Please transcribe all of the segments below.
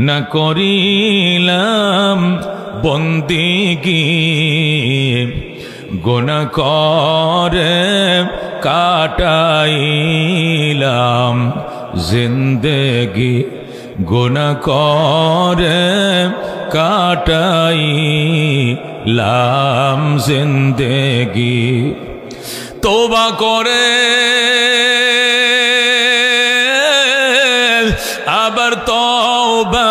না করিলাম বন্দিগি গুনাহ করে কাটাইলাম জিন্দেগি গুনাহ করে কাটাইলাম জিন্দেগি তওবা করে আবার তওবা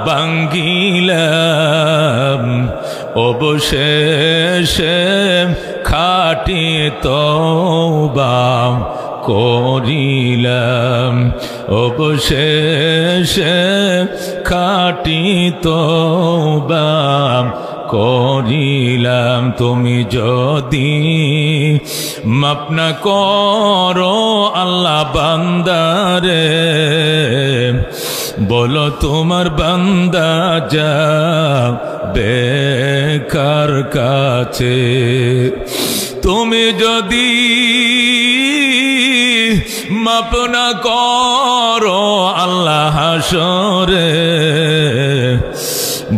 ভাঙ্গিলাম অবশেষে খাঁটি তওবা করিলাম অবশেষে খাঁটি তওবা করিলাম তুমি যদি মাফ না করো আল্লাহ বান্দারে বলো তোমার বান্দা যাবে কার কাছে তুমি যদি মাফ না করো আল্লাহ হাসরে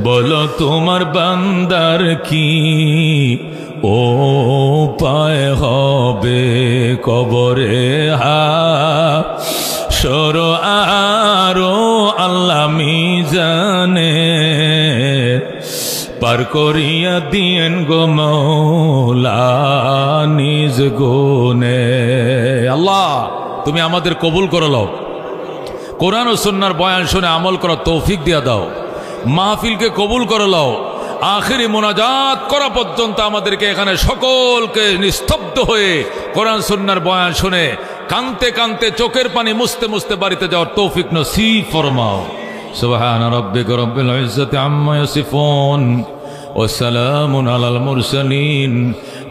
বলো তোমার বান্দার কি ও পায় হবে কবরে হাসর আরো আল্লাহ মিজানে পার করিয়া দিয়েন গো মওলা নিজ গুণে। আল্লাহ তুমি আমাদের কবুল করে লও, কোরআন ও সুন্নাহর বয়ান শুনে আমল করার তৌফিক দিয়া দাও, মাহফিলকে কবুল করে লও, আখিরি মোনাজাত করা পর্যন্ত আমাদেরকে এখানে সকলকে নিস্তব্ধ হয়ে কোরআন সুন্নাহর বয়ান শুনে কানতে কানতে চোখের পানি মুছতে মুছতে বাড়িতে যাওয়ার তৌফিক নসিব ফরমাও। সুবহান রাব্বিকা রব্বিল ইজ্জাতি আম্মা ইয়াসিফুন ওয়া সালামুন আলাল মুরসালিন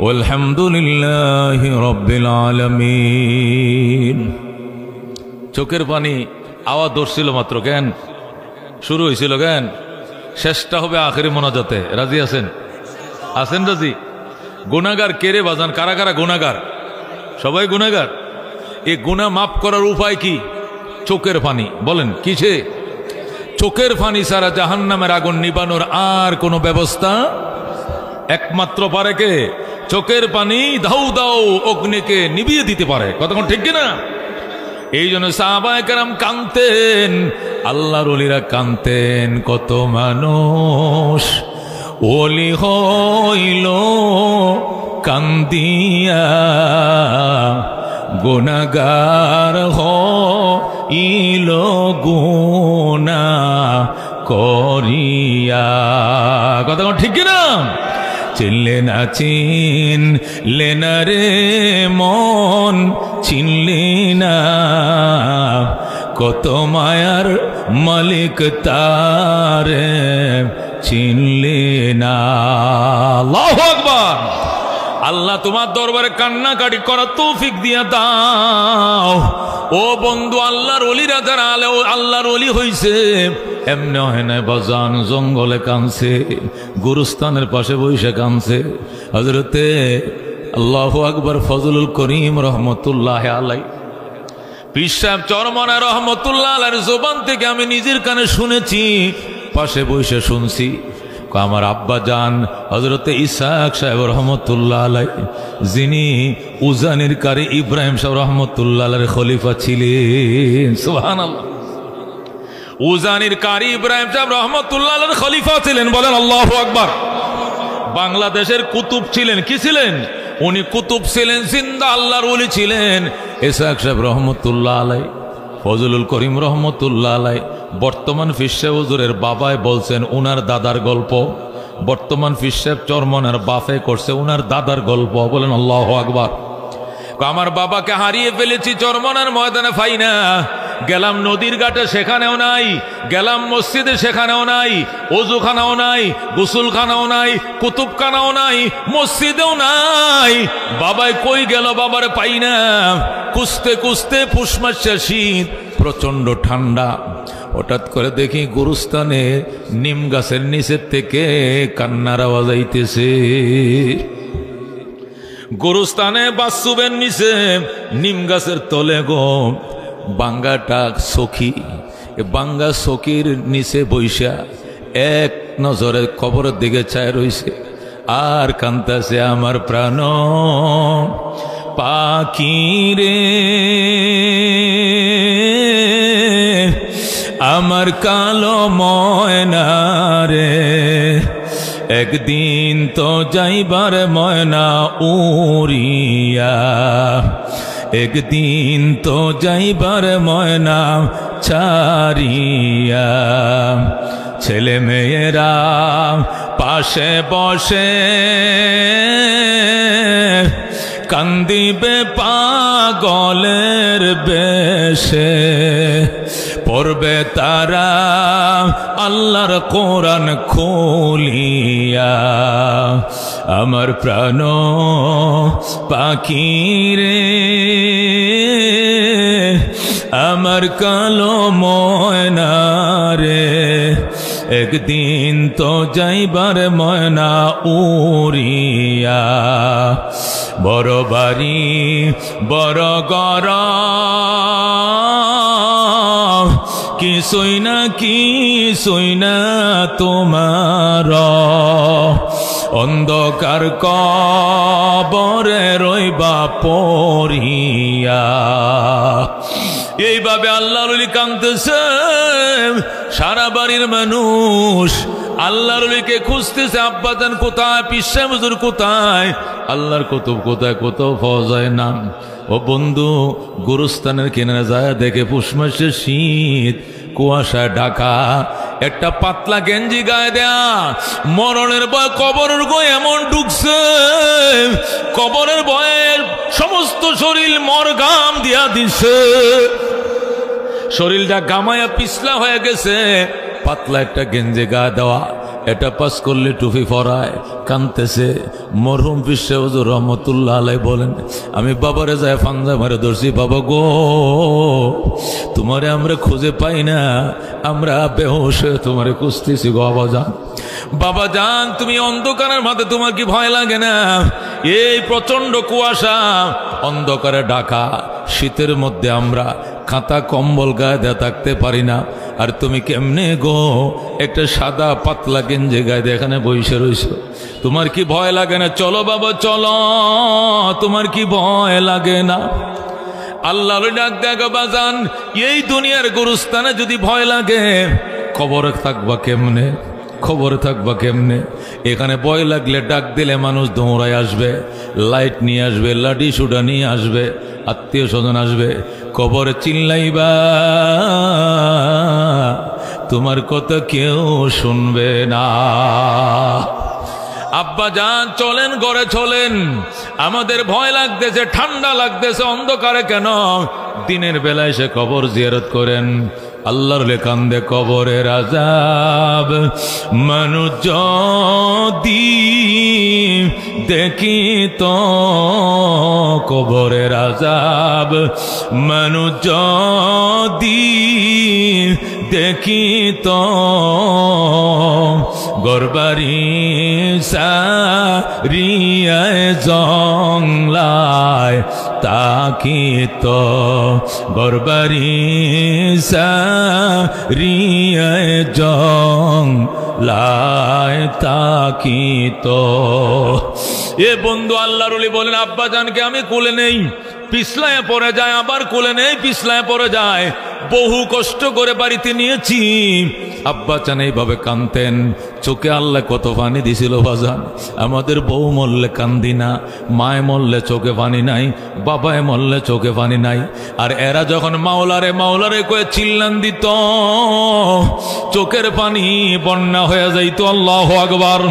ওয়ালহামদুলিল্লাহি রাব্বিল আলামিন। চোখের পানি আওয়াজ ধরছিল মাত্র, কেন শুরু হয়েছিল, কেন শেষটা হবে আখেরি মোনাজাতে। রাজি আছেন? আছেন রাজি? গুনাহগার কেরে বাজান? কারা কারা গুনাহগার? সবাই গুনাহগার। এই গুনাহ মাফ করার উপায় কি? চোখের পানি। বলেন কিসে? চোখের পানি ছাড়া জাহান্নামের আগুন নিবানোর আর কোনো ব্যবস্থা একমাত্র পারে কে? চোখের পানি দাউ দাউ অগ্নিকে নিভিয়ে দিতে পারে। কতক্ষণ ঠিক কিনা? এই জন্য সাহাবায়ে কেরাম কাঁদতেন, আল্লাহর ওলিরা কাঁদতেন। কত মানুষ ওলি হইল কান্দিয়া, গুনাহগার হইল গুনাহ করিয়া। কতক্ষণ ঠিক কিনা? চিনলে না চিনলে না রে মন, চিনলে না কত মায়ার মালিক তারে চিনলে না। আল্লাহু আকবার। আল্লাহ তোমার দরবারে কান্নাকাটি করার তৌফিক দিয়া দাও। ও বন্ধু, আল্লাহর ওলিরা যারা আল্লাহর ওলি হইছে এমনি হয় না বাজান, জঙ্গলে কানছে, গুরুস্থানের পাশে বসে কানছে। হযরতে আল্লাহু আকবার ফজলুল করিম রহমতুল্লাহ আলাই পীর সাহেব চরমনা রহমতুল্লাহ আলাইহির জবান থেকে আমি নিজের কানে শুনেছি, পাশে বসে শুনছি। আমার আব্বা জান হযরতে ইসহাক সাহেব রহমতুল্লাহ আলাই, যিনি উজানির কারি ইব্রাহিম সাহেব রহমতুল্লাহ আলাইহির খলিফা ছিলেন। সুবহানাল্লাহ। উজানির কারি ইব্রাহিম সাহেব রহমতুল্লাহ আলাইহির খলিফা ছিলেন। বলেন আল্লাহু আকবার। বাংলাদেশের কুতুব ছিলেন। কি ছিলেন উনি? কুতুব ছিলেন, জিন্দা আল্লাহর ওলি ছিলেন। ইসহাক সাহেব রহমতুল্লাহ আলাই, ফজলুল করিম রহমতুল্লাহ আলাই বর্তমান পীর সাহেব হুজুরের বাবায় বলছেন উনার দাদার গল্প। বর্তমান পীর সাহেব চরমনার বাপে করছে উনার দাদার গল্প। বলেন আল্লাহু আকবার। আমার বাবাকে হারিয়ে ফেলেছি চরমনার ময়দানে, পাই না। গেলাম নদীর ঘাটে, সেখানেও নাই। গেলাম মসজিদে, সেখানেও নাই। ওযুখানাও নাই, গোসলখানাও নাই, কুতুবখানাও নাই, মসজিদেও নাই। বাবাই কই গেল? বাবারে পাই না। খুঁজতে খুঁজতে পুষ মাসের শীত, প্রচন্ড ঠান্ডা। হঠাৎ করে দেখি গুরুস্থানে নিম গাছের নিচের থেকে কান্নার আওয়াজ আইতেছে। গুরুস্থানে বাসুবের নিচে নিম গাছের তলে গো বাঙ্গাটা সখী বাঙ্গা চকির নিচে বইসা এক নজরে কবরের দিকে চায় রইছে আর কান্তাছে, আমার প্রাণ পাখি রে, আমার কালো ময়না রে, একদিন তো যাইবার ময়না উড়িয়া, একদিন তো যাইবার ময়না ছাড়িয়া। ছেলে মেয়েরা পাশে বসে কান্দিবে পাগলের বেশে, পড়বে তারা আল্লাহর কোরআন খুলিয়া। আমার প্রাণ পাখি রে, আমার কালো ময়না রে, একদিন তো যাইবার ময়না উড়িয়া। বড় বাড়ি বড় ঘর কিছুই না তোমার, অন্ধকার কবরে রইবা পড়িয়া। এইভাবে আল্লাহর ওলি কাঁদতেছে, সারা বাড়ির মানুষ আল্লাহর ওলিকে খুঁজতেছে। আব্বাজান কোথায়, পীর সাহেব হুজুর কোথায়, আল্লাহর কুতুব কোথায়, কোথাও পাওয়া যায় না। ও বন্ধু, গুরুস্থানের কিনারে যায় দেখে পুষ মাসের শীত, কুয়াশায় ঢাকা, একটা পাতলা গেঞ্জি গায়ে দেয়া, মরণের ভয় কবরের গো এমন ঢুকছে, কবরের ভয়ে সমস্ত শরীর মরগাম দিয়া দিছে, শরীরটা গামায়া পিছলা হয়ে গেছে। পাতলা একটা গেঞ্জি গায়ে দেওয়া, এটা পাস করলে টুপি পরায়, কানতেছে। মরহুম পীর সাহেব হুজুর রহমতুল্লাহ আলাইহি বলেন, আমি বাবারে যায় ফান্দা মারে ধরছি, বাবা গো তোমারে আমরা খুঁজে পাই না, আমরা বেহুশ হয়ে তোমারে খুঁজতেছি গো বাবাজান। বাবা জান, তুমি অন্ধকারের মাঝে তোমার কি ভয় লাগে না? এই প্রচন্ড কুয়াশা, অন্ধকারে ঢাকা, শীতের মধ্যে আমরা কাঁথা কম্বল গায়ে দেয়া থাকতে পারি না, আর তুমি কেমনে গো একটা সাদা পাতলা গেঞ্জি গায়ে দিয়ে এখানে বসে রইছো, তোমার কি ভয় লাগে না? চলো বাবা চলো, তোমার কি ভয় লাগে না? আল্লাহর ডাক দেখো বাজান, এই দুনিয়ার গুরুস্থানে যদি ভয় লাগে, কবরে থাকবা কেমনে? খবরে থাকবা কেমনে? এখানে ভয় লাগলে ডাক দিলে মানুষ দৌড়ায় আসবে, লাইট নিয়ে আসবে, লাঠি সুডা নিয়ে আসবে, আত্মীয় স্বজন আসবে। কবরে চিল্লাইবা, তোমার কথা কেউ শুনবে না। আব্বা জান চলেন, ঘরে চলেন, আমাদের ভয় লাগতেছে, ঠান্ডা লাগতেছে, অন্ধকারে কেন? দিনের বেলায় সে কবর জিয়ারত করেন। আল্লাহর কান্দে কবরের আযাব মানুষ যদি দেখি তো, কবরের আযাব মানুষ যদি দেখি তো, গরবারি সারিয়ায় জংলায় তাকি তো, গরবারি সারিয়ায় জংলায় তাকি তো। এ বন্ধু, আল্লাহর ওলি বলেন, আব্বা জানকে আমি কোলে নেই, পিছলায় পড়ে যায়, আবার কোলে নেই, পিছলায় পড়ে যায়, বহু কষ্ট করে বাড়িতে নিয়েছি। আব্বা চান এইভাবে কানতেন, চোখে আল্লাহ কত পানি দিছিল বাজান। আমাদের বউ মরলে কান্দি না, মায় মরলে চোখে পানি নাই, বাবায় মরলে চোখে পানি নাই। আর এরা যখন মাওলারে মাওলারে কয়ে চিল্লান দিত, চোখের পানি বন্যা হয়ে যাইত। আল্লাহু আকবার।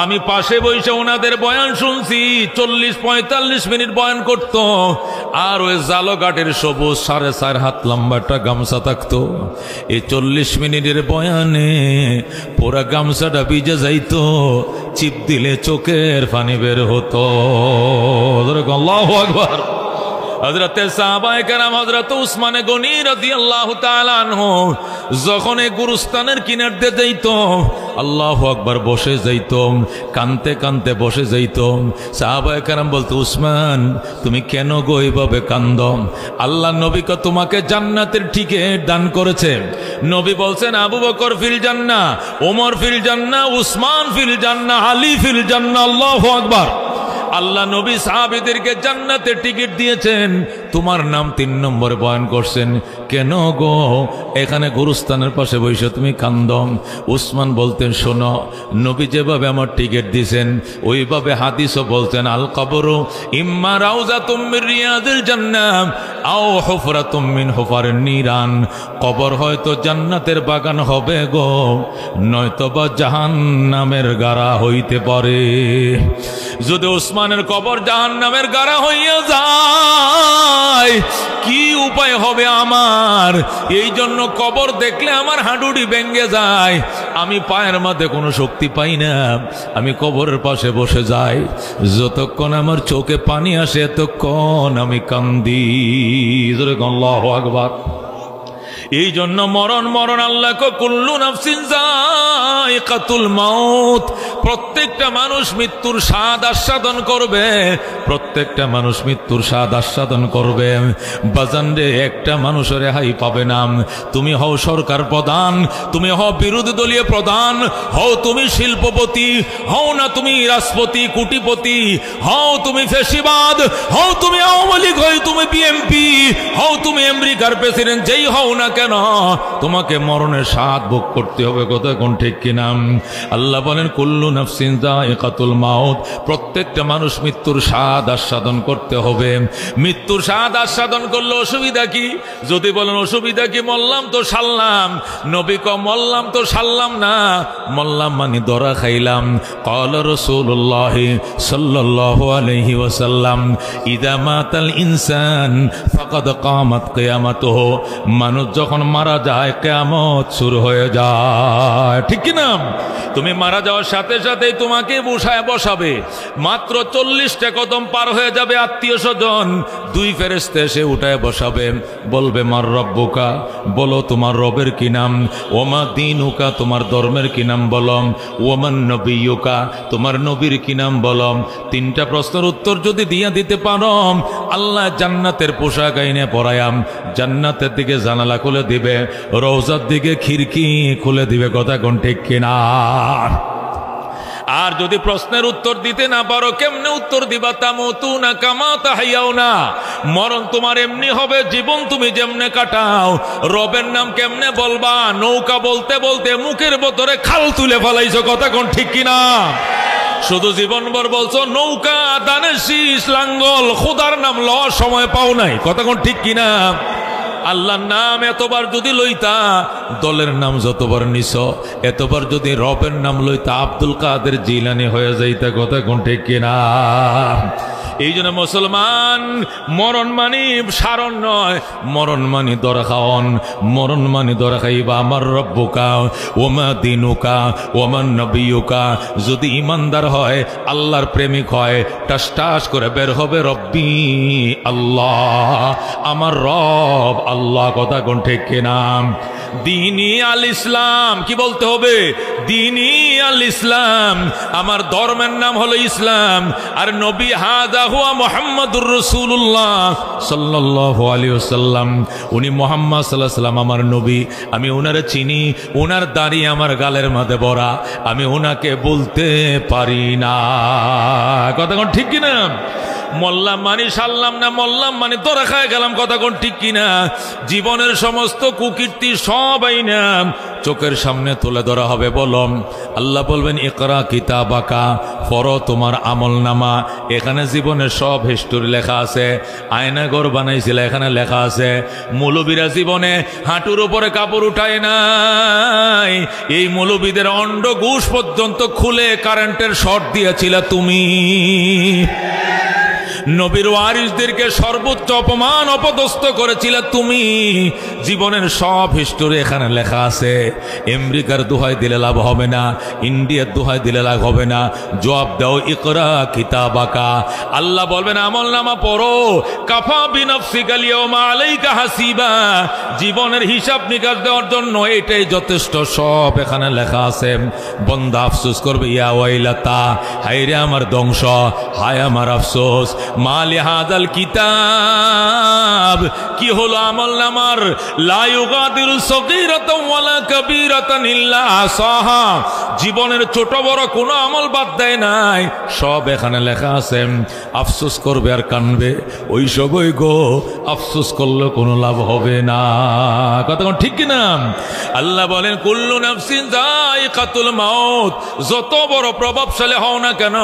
আমি পাশে বসে ওনাদের বয়ান শুনছি, 40-45 মিনিট বয়ান করত, আর ওই জালঘাটের সবুজ 4.5 হাত লম্বা একটা গামছা থাকতো। এই 40 মিনিটের বয়ানে পুরা গামছাটা ভিজে যাইতো, চিপ দিলে চোখের পানি বের হতো। আল্লাহু আকবার। হযরতে সাহাবায়ে কেরাম হযরত উসমানে গনি রাদিয়াল্লাহু তাআলা আনহু যখন এই গুরুস্থানের কিনার দিয়ে যাইত, আল্লাহু আকবার, বসে যাইত, কানতে কানতে বসে যাইত। সাহাবায়ে কেরাম বলতো, উসমান তুমি কেন গো এইভাবে কান্দ? আল্লাহ নবী কে তোমাকে জান্নাতের টিকিট দান করেছে। নবী বলছেন, আবু বকর ফিল জান্নাহ, ওমর ফিল জান্নাহ, উসমান ফিল জান্নাহ, আলী ফিল জান্নাহ। আল্লাহু আকবার। আল্লাহ নবী সাহাবীদেরকে জান্নাতের টিকিট দিয়েছেন, তোমার নাম 3 নম্বরে বয়ান করছেন। কেন গো এখানে গুরুস্থানের পাশে বসে তুমি কান্দ? উসমান বলতেন, শোনো, নবী যেভাবে আমার টিকিট দিয়েছেন ওইভাবে হাদিসও বলতেন, আল কবরু ইম্মা রাউযাতুম মির রিয়াদিল জান্নাহ আও হুফরাতুম মিন হুফারিন নিরান। কবর হয়তো জান্নাতের বাগান হবে গো, নয়তোবা জাহান্নামের গাড়া হইতে পারে। যদি উসমানের কবর জাহান্নামের গাড়া হইয়া যায়, কি উপায় হবে আমার? এই জন্য কবর দেখলে আমার হাঁটুটি ভেঙে যায়, আমি পায়ের মধ্যে কোনো শক্তি পাই না, আমি কবরের পাশে বসে যাই। যতক্ষণ আমার চোখে পানি আসে ততক্ষণ আমি কান্দি। আল্লাহু আকবার। এই জন্য মরণ মরণ আল্লাহ কো কুল্লু নাফসিন যায়কাতুল মাউত, প্রত্যেকটা মানুষ মৃত্যুর স্বাদ আস্বাদন করবে, প্রত্যেকটা মানুষ মৃত্যুর স্বাদ আস্বাদন করবে। বাজান রে, একটা মানুষের রেহাই পাবে না। তুমি হও সরকার প্রধান, তুমি হও বিরোধী দলীয় প্রধান, হও তুমি শিল্পপতি, হও না তুমি রাষ্ট্রপতি কোটিপতি, হও তুমি ফ্যাসিবাদ, হও তুমি আওয়ামী লীগ, হও তুমি বিএনপি, হও তুমি আমেরিকার প্রেসিডেন্ট, যেই হও না কেন তোমাকে মরণের স্বাদ ভোগ করতে হবে। কথা কোন ঠিক কিনা? আল্লাহ বলেন, কুল্লু নাফসিন যায়কাতুল মাউত, প্রত্যেকটা মানুষ মৃত্যুর স্বাদ আস্বাদন করতে হবে। মৃত্যুর স্বাদ আস্বাদন করলে অসুবিধা কি? যদি বলেন অসুবিধা কি, মরলাম তো সারলাম। নবী ক মরলাম তো সারলাম না, মরলাম মানে দরা খাইলাম। ক্বালা রাসূলুল্লাহ সাল্লাল্লাহু আলাইহি ওয়াসাল্লাম, ইযা মাতাল ইনসান ফাকাদ কামাত কিয়ামাতুহু, মানুষ যখন মারা যায় কিয়ামত শুরু হয়ে যায়। ঠিক কি না? তুমি মারা যাওয়ার সাথে সাথেই তোমাকে বসাবে। মাত্র 40টা কদম পার হয়ে যাবে, আত্মীয় স্বজন 2 ফেরেশতা এসে উঠায় বসাবে, বলবে মার রব্বুকা, বলো তোমার রবের কি নাম, ওমা দীনুকা, তোমার ধর্মের কি নাম বলো, ওমান নবিয়ুকা, তোমার নবীর কি নাম বলো। 3টা প্রশ্নের উত্তর যদি দিতে পারো, আল্লাহ জান্নাতের পোশাক আইনে পরায়াম, জান্নাতের দিকে জানালা খুলে দিবে, রওজার দিকে খিড়কি খুলে দিবে। কথা কোন ঠিক কিনা? আর যদি প্রশ্নের উত্তর দিতে না পারো, কেমনে উত্তর দিবা? তামুতুনা কামা তাহইয়াউনা, মরণ তোমার এমনি হবে, জীবন তুমি যেমনে কাটাও। রবের নাম কেমনে বলবা? নৌকা বলতে বলতে মুখের ভেতরে খাল তুলে ফেলাইছো। কথা কোন ঠিক কিনা? শুধু জীবনভর বলছো নৌকা, দানের শীষ, লাঙ্গল, খোদার নাম লওয়ার সময় পাও নাই। কথা কোন ঠিক কিনা? আল্লাহর নাম এতবার যদি লইতা, দলের নাম যতবার নিছ, এতবার যদি রবের নাম লইতা, আব্দুল কাদের জিলানী হয়ে যাইতা। কথা কোন ঠিক কিনা? এই জন্য মুসলমান, মরণ মানি সারণ নয়, মরণ মানি দরা খাওয়ন, মরণ মানি দরা খাইবা। আমার রব্বুকা ওমা দিনুকা ওমান নবিয়ুকা। যদি ইমানদার হয়, আল্লাহর প্রেমিক হয়, টাস টাস করে বের হবে রব্বি আল্লাহ, আমার রব আল্লাহ। কথা কোন ঠিক কিনা? দীনি আল ইসলাম, কি বলতে হবে? দীনি আল ইসলাম, আমার ধর্মের নাম হলো ইসলাম। আর নবী হাদা হুয়া মুহাম্মাদুর রাসূলুল্লাহ সাল্লাল্লাহু আলাইহি ওয়াসাল্লাম, উনি মুহাম্মদ সাল্লাল্লাহু আলাইহি ওয়াসাল্লাম আমার নবী। আমি ওনারে চিনি, ওনার দাড়ি আমার গালের মধ্যে ভরা, আমি ওনাকে বলতে পারি না। কথা কোন ঠিক কিনা? মল্লাম মানি সারলাম না, মল্লাম মানে তোরা খায় গেলাম। কথা কোন ঠিক কিনা? জীবনের সমস্ত কুকীর্তি সব আইনা চোখের সামনে তুলে ধরা হবে। বলম আল্লাহ বলবেন, ইকরা কিতাবাকা, পড়ো তোমার আমল নামা। এখানে জীবনের সব হিস্টোরি লেখা আছে। আয়নাঘর বানাইছিল, এখানে লেখা আছে। মৌলবীরা জীবনে হাঁটুর উপরে কাপড় উঠায় নাই, এই মৌলবীদের অন্ড ঘুষ পর্যন্ত খুলে কারেন্টের শর্ট দিয়েছিল তুমি। নবীর ওয়ারিসদেরকে সর্বোচ্চ অপমান অপদস্থ করেছিলে তুমি। জীবনের সব হিস্টোরি এখানে লেখা আছে। আমেরিকার দোহাই দিলে লাভ হবে না, ইন্ডিয়ার দোহাই দিলে লাভ হবে না। জবাব দাও, ইকরা কিতাবাকা। আল্লাহ বলবেন আমলনামা পড়ো। কাফা বিনফসিকা আল-ইয়াওমা আলাইকা হাসিবা। জীবনের হিসাব নিকাশ দেওয়ার জন্য এটাই যথেষ্ট, সব এখানে লেখা আছে। বন্দা আফসোস করবে, ইয়া ওয়াইলাতা, হায় রে আমার ধ্বংস, হায় আমার আফসোস। মালি হাদাল কিতাব, কি হলো আমলনামার? লা ইউগাদিরু সগীরাতান ওয়ালা কাবীরাতান ইল্লা আসাহা। জীবনের ছোট বড় কোনো আমল বাদ দেয় নাই, সব এখানে লেখা আছে। আফসোস করবে আর কানবে, ওই সবই গো, আফসোস করলে কোনো লাভ হবে না। কথা ঠিক কিনা? আল্লাহ বলেন কুল্লু নাফসিন যায়িকাতুল মাউত। যত বড় প্রভাবশালী হও না কেন,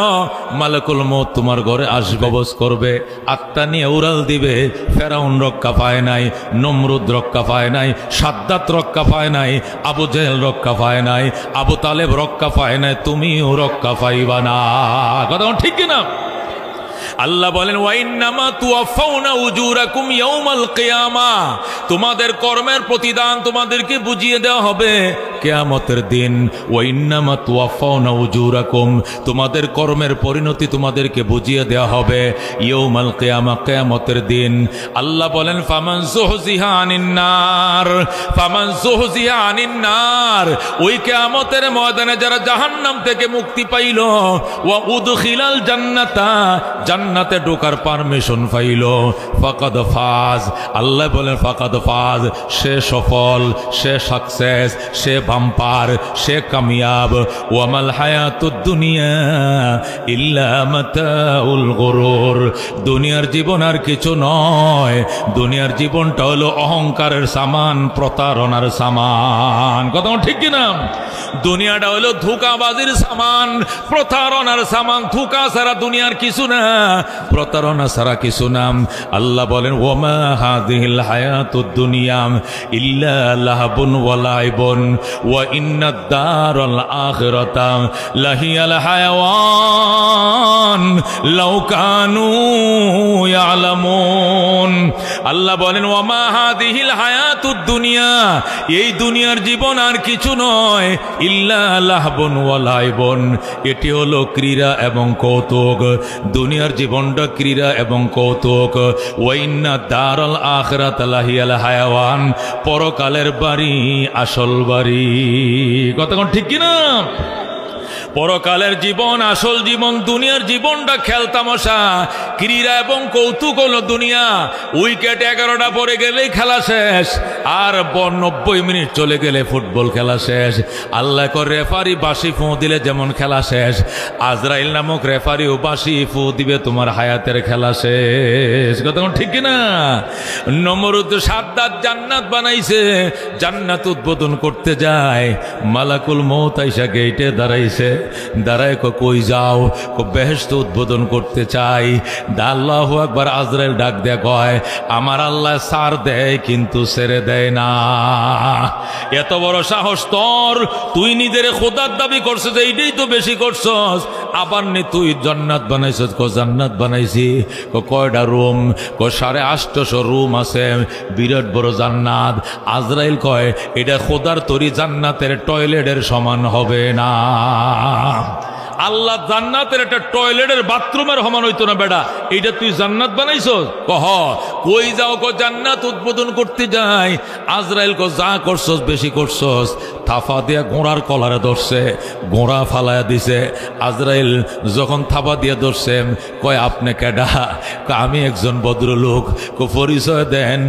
মালাকুল মউত তোমার ঘরে আসগবজ করবে, আত্মা নিয়ে উড়াল দিবে। ফেরাউন রক্ষা পায় নাই, নমরুদ রক্ষা পায় নাই, সাদ্দাত রক্ষা পায় নাই, আবু জেহেল রক্ষা পায় নাই, আবু তালেব রক্ষা পায় নাই, তুমিও রক্ষা পাইবা না। কথা ঠিক কিনা? আল্লাহ বলেন ওয়াইন্নামা তুওয়াফাউনা উজুরাকুম ইয়াউমাল কিয়ামা। তোমাদের কর্মের প্রতিদান তোমাদেরকে বুঝিয়ে দেওয়া হবে কিয়ামতের দিন। ওয়াইন্নামা তুওয়াফাউনা উজুরাকুম, তোমাদের কর্মের পরিণতি তোমাদেরকে বুঝিয়ে দেওয়া হবে ইয়াউমাল কিয়ামা, কিয়ামতের দিন। আল্লাহ বলেন ফামান যুহজিহা আনিন নার, ফামান যুহজিহা আনিন নার। ওই কিয়ামতের ময়দানে যারা জাহান্নাম থেকে মুক্তি পাইল, ওয়া উদখিলাল জান্নাতা, জান্নাতে ঢোকার পারমিশন পাইল, ফাকাদ ফাজ। আল্লাহ বলেন ফাকাদ ফাজ, সে সফল, সে সাকসেস, সে বাম্পার, সে কামিয়াব। ওয়ামাল হায়াতুদ দুনিয়া ইল্লা মাতাউল গুরুর। দুনিয়ার জীবন আর কিছু নয়, দুনিয়ার জীবনটা হলো অহংকারের সামান, প্রতারণার সামান। কথা ঠিক কিনা? দুনিয়াটা হলো ধোঁকাবাজির সামান, প্রতারণার সামান। ধোঁকা ছাড়া দুনিয়ার কিছু না, প্রতারণা ছাড়া কিছু নাম। আল্লাহ বলেন ওয়ামা হাযিহিল হায়াতুদ দুনিয়া ইল্লা লাহবুন ওয়া লাইবুন ওয়া ইন্নাদ দারাল আখিরাতা লাহিয়াল হায়াওয়ান লাউ কানু ইয়ালামুন। আল্লাহ বলেন ওয়ামা হাযিহিল হায়াতুদ দুনিয়া, এই দুনিয়ার জীবন আর কিছু নয়, ইল্লা লাহবুন ওয়া লাইবুন, এটি হলো ক্রীড়া এবং কৌতুক। দুনিয়ার জীবনটা ক্রীড়া এবং কৌতুক। ওয়াইন্না দারাল আখিরাত লাহিয়াল হায়াওয়ান, পরকালের বাড়ি আসল বাড়ি। কথা ঠিক কিনা? পরকালের জীবন আসল জীবন। দুনিয়ার জীবনটা খেলতামশা, ক্রীড়া এবং কৌতুক হলো দুনিয়া। উইকেট 11টা পরে গেলেই খেলা শেষ, আর 90 মিনিট চলে গেলে ফুটবল খেলা শেষ। আল্লাহ কর রেফারি বাঁশি ফু দিলে যেমন খেলা শেষ, আজরাইল নামক রেফারিও বাঁশি ফু দিবে, তোমার হায়াতের খেলা শেষ। কথা ঠিক কিনা? নমরুদ সাদ্দাত জান্নাত বানাইছে, জান্নাত উদ্বোধন করতে যায়, মালাকুল মউত আইসা গেইটে দাঁড়াইছে। দাঁড়ায় কই যাও? বেহেশত উদ্বোধন করতে চাই। আল্লাহু আকবার। আজরাইল ডাক দেয়া কয় আমার আল্লাহ সার দেয় কিন্তু ছেড়ে দেয় না। এত বড় সাহস তোর, তুই নিজের খোদার দাবি করছিস, এইটাই তো বেশি করছস। আবার নে তুই জান্নাত বানাইছস। জান্নাত বানাইছি। কয়টা রুম? 850 রুম আছে, বিরাট বড় জান্নাত। আজরাইল কয় এটা খোদার তৈরি জান্নাতের টয়লেটের সমান হবে না। আল্লাহ জান্নাতের একটা টয়লেটের বাথরুমের সমান হইতো না বেটা, এইটা তুই জান্নাত বানাইছস? কই যাও? জান্নাত উদ্বোধন করতে যাই। আজরাইল যা করছস বেশি করছস। থাপা দিয়া ঘোড়ার কলারে ধরছে, ঘোড়া ফালায়া দিছে। আজরাইল যখন থাপা দিয়ে ধরছে, কয় আপনি কেডা? আমি একজন ভদ্রলোক। পরিচয় দেন।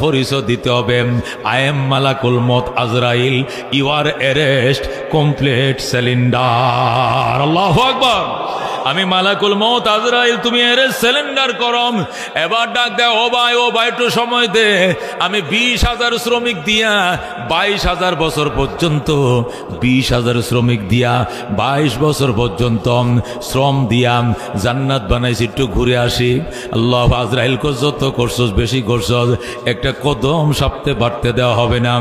পরিচয় দিতে হবে। আই এম মালাকুল মউত আজরাইল, you are arrest, complete cylinder. আল্লাহু আকবার। আমি মালাকুল মউত আজরাইল, তুমি অ্যারেস্ট সিলিন্ডার করম। এবার ডাক দেয় ও ভাই একটু সময় দে। আমি 20,000 শ্রমিক দিয়া 22,000 বছর পর্যন্ত, 20,000 শ্রমিক দিয়া 22 বছর পর্যন্ত শ্রম দিয়া জান্নাত বানাইছি, একটু ঘুরে আসি। আল্লাহ আজরাইল যত করছস বেশি করছস, একটা কদম সাপতে বাড়তে দেওয়া হবে না।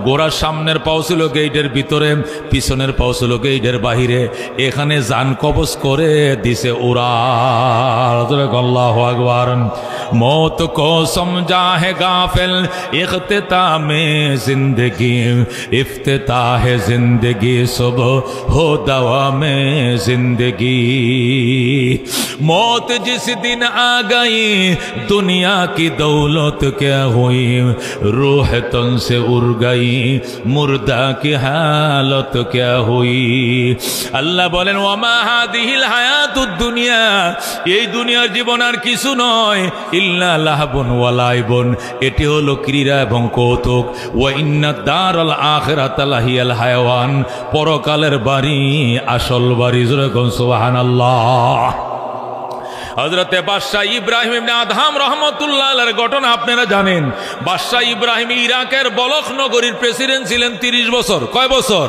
গোড়ার সামনের পাও ছিল গেইটের ভিতরে, পিছনের পাও ছিল গেইটের বাহিরে। এখানে জান কবজ করে दिसे उड़ाल। अल्लाहु अकबर। मौत को समझा है गाफिल इख्तिताम जिंदगी, इफ्तिताह जिंदगी सुबह हो दवा में जिंदगी। मौत जिस दिन आ गई दुनिया की दौलत क्या हुई, रूह तन से उड़ गई मुर्दा की हालत क्या हुई। अल्लाह बोलेन ওয়ামা হাদিহিল হায়াতুদ দুনিয়া, এই দুনিয়ার জীবন আর কিছু নয়, ইল্লা লাহবুন ওয়া লাইবুন, এটি হলো ক্রীড়া এবং কৌতুক। ওয়া ইন্নাদ দারাল আখিরাতা লাহিয়াল হায়াওয়ান, পরকালের বাড়ি আসল বাড়ি। জোরে কোন সুবহানাল্লাহ। হযরতে বাদশাহ ইব্রাহিম ইবনে আদহাম রহমাতুল্লাহ আলাইহির ঘটনা আপনারা জানেন। বাদশাহ ইব্রাহিম ইরাকের বলখ নগরীর প্রেসিডেন্ট ছিলেন 30 বছর। কয় বছর?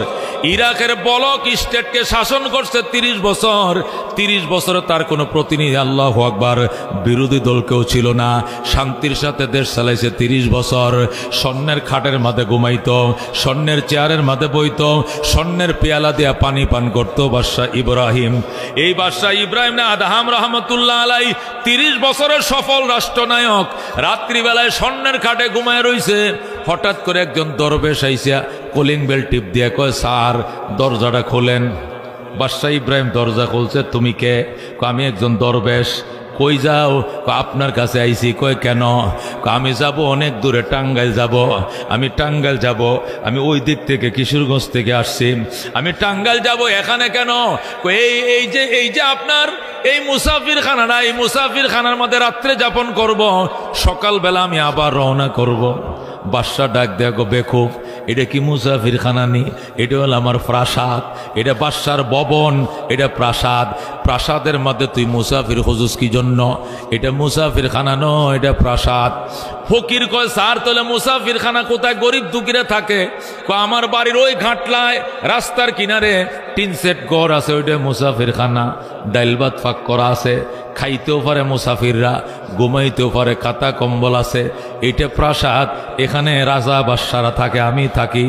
ইরাকের বলক স্টেটকে শাসন করছে 30 বছর। 30 বছরে তার কোনো প্রতিনিধি, আল্লাহু আকবার, বিরোধী দল কেউ ছিল না। শান্তির সাথে দেশ চালাইছে 30 বছর। স্বর্ণের খাটের মাঝে ঘুমাইতো, স্বর্ণের চেয়ারের মাঝে বইতো, স্বর্ণের পেয়ালা দিয়া পানি পান করতো বাদশাহ ইব্রাহিম। এই বাদশাহ ইব্রাহিম না আদহাম রহমাতুল্লাহ আলাই 30 বছরের সফল রাষ্ট্রনায়ক। রাত্রিবেলায় স্বর্ণের খাটে ঘুমায় রইছে। হঠাৎ করে একজন দরবেশ আইসা কলিং বেল টিপ দিয়ে কয়, স্যার দরজাটা খোলেন। বাদশাহ ইব্রাহিম দরজা খুলছে। তুমি কে? আমি একজন দরবেশ। কই যাও? আপনার কাছে আইছি। কয় কেন? আমি যাব অনেক দূরে, টাঙ্গাইল যাব। আমি টাঙ্গাইল যাব, আমি ওই দিক থেকে কিশোরগঞ্জ থেকে আসছি, আমি টাঙ্গাইল যাব। এখানে কেন? এই যে আপনার এই মুসাফির খানাটা, এই মুসাফির খানার মধ্যে রাত্রে যাপন করব, সকালবেলা আমি আবার রওনা করব। বাদশা ডাক দেখো, বেকুব, এটা কি মুসাফির খানা নি? এটা হলো আমার প্রাসাদ, এটা বাদশার ভবন, এটা প্রাসাদ। প্রাসাদের মধ্যে তুই মুসাফির খুঁজুস কি জন্য? এটা মুসাফির খানা নয়, এটা প্রাসাদ। ফকির কয়, স্যার তাহলে মুসাফির খানা কোথায়? গরিব দুঃখীরা থাকে। আমার বাড়ির ওই ঘাটলায় রাস্তার কিনারে টিন সেট ঘর আছে, ওইটা মুসাফির খানা। ডাইল ভাত ফাঁক করা আছে, খাইতেও পারে মুসাফিররা, ঘুমাইতেও পারে, কাতা কম্বল আছে। এটা প্রাসাদ, এখানে রাজা বাদশারা থাকে, আমি থাকি।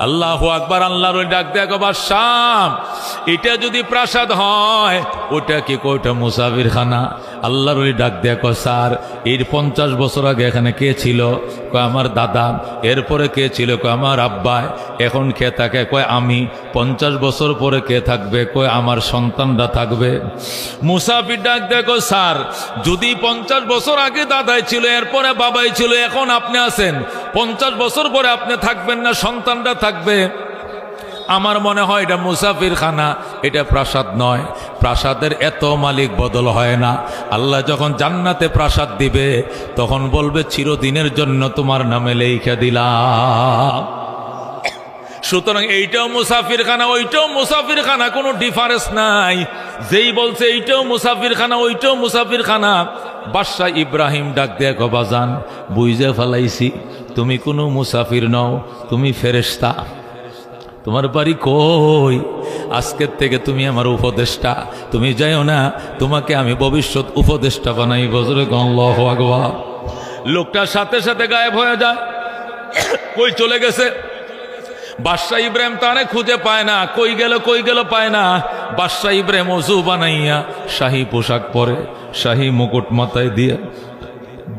আল্লাহু আকবার। আল্লাহর ওই ডাক দেখো, বাদশাহ এটা যদি প্রাসাদ হয় ওটা কি? ওইটা মুসাফির খানা। আল্লাহর ওই ডাক দেখো, স্যার এর 50 বছর আগে এখানে কে ছিল? কয় আমার দাদা। এরপরে কে ছিল? কয় আমার আব্বা। এখন কে থাকে? কয় আমি। 50 বছর পরে কে থাকবে? কয় আমার সন্তানরা থাকবে। মুসাফির ডাক দেখো, স্যার যদি 50 বছর আগে দাদাই ছিল, এরপরে বাবাই ছিল, এখন আপনি আছেন, 50 বছর পরে আপনি থাকবেন না, সন্তানরা থাকবে। আমার মনে হয় এটা মুসাফির খানা, এটা প্রাসাদ নয়। প্রাসাদের এত মালিক বদল হয় না। আল্লাহ যখন জান্নাতে প্রাসাদ দিবে তখন বলবে চিরদিনের জন্য তোমার নামে লেখা দিলাম। সুতরাং এইটাও মুসাফির খানা, ওইটাও মুসাফির খানা, কোনো ডিফারেন্স নাই। যেই বলছে এইটাও মুসাফির খানা, ওইটাও মুসাফির খানা। বাদশাহ ইব্রাহিম ডাক দিয়ে কয়, বাজান বুঝে ফেলাইছি তুমি কোনো মুসাফির নও, তুমি ফেরেশতা। তোমার বাড়ি কই? আজকের থেকে তুমি আমার উপদেষ্টা। তুমি যাইও না, তোমাকে আমি ভবিষ্যৎ উপদেষ্টা বানাই। বজরে আল্লাহু আকবার। লোকটার সাথে সাথে গায়েব হয়ে যায়। কই চলে গেছে? বাদশাহ ইব্রাহিম তারে খুঁজে পায় না। কই গেল পায় না। বাদশাহ ইব্রাহিম ওযু বানাইয়া শাহী পোশাক পরে, শাহী মুকুট মাথায় দিয়ে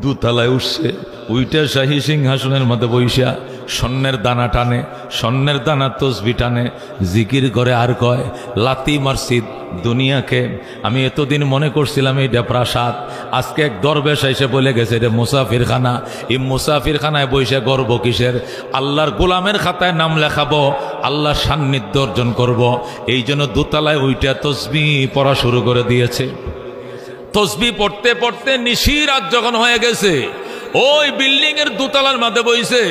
দুতলায় উঠছে। উইটা শাহী সিংহাসনের মধ্যে বইসা স্বর্ণের দানা টানে, স্বর্ণের দানা তসবি টানে, জিকির করে আর কয়, লাতি মসজিদ দুনিয়াকে আমি এতদিন মনে করছিলাম এটা প্রাসাদ। আজকে এক দরবেশ এসে বলে গেছে এটা মুসাফির খানা। এই মুসাফির খানায় বসে গর্ব কিসের? আল্লাহর গোলামের খাতায় নাম লেখাবো, আল্লাহর সান্নিধ্য অর্জন করব। এই জন্য দোতলায় ওইটা তসবি পড়া শুরু করে দিয়েছে। তসবি পড়তে পড়তে নিশিরাত যখন হয়ে গেছে, ওই বিল্ডিং এর দোতলার মধ্যে বইছে,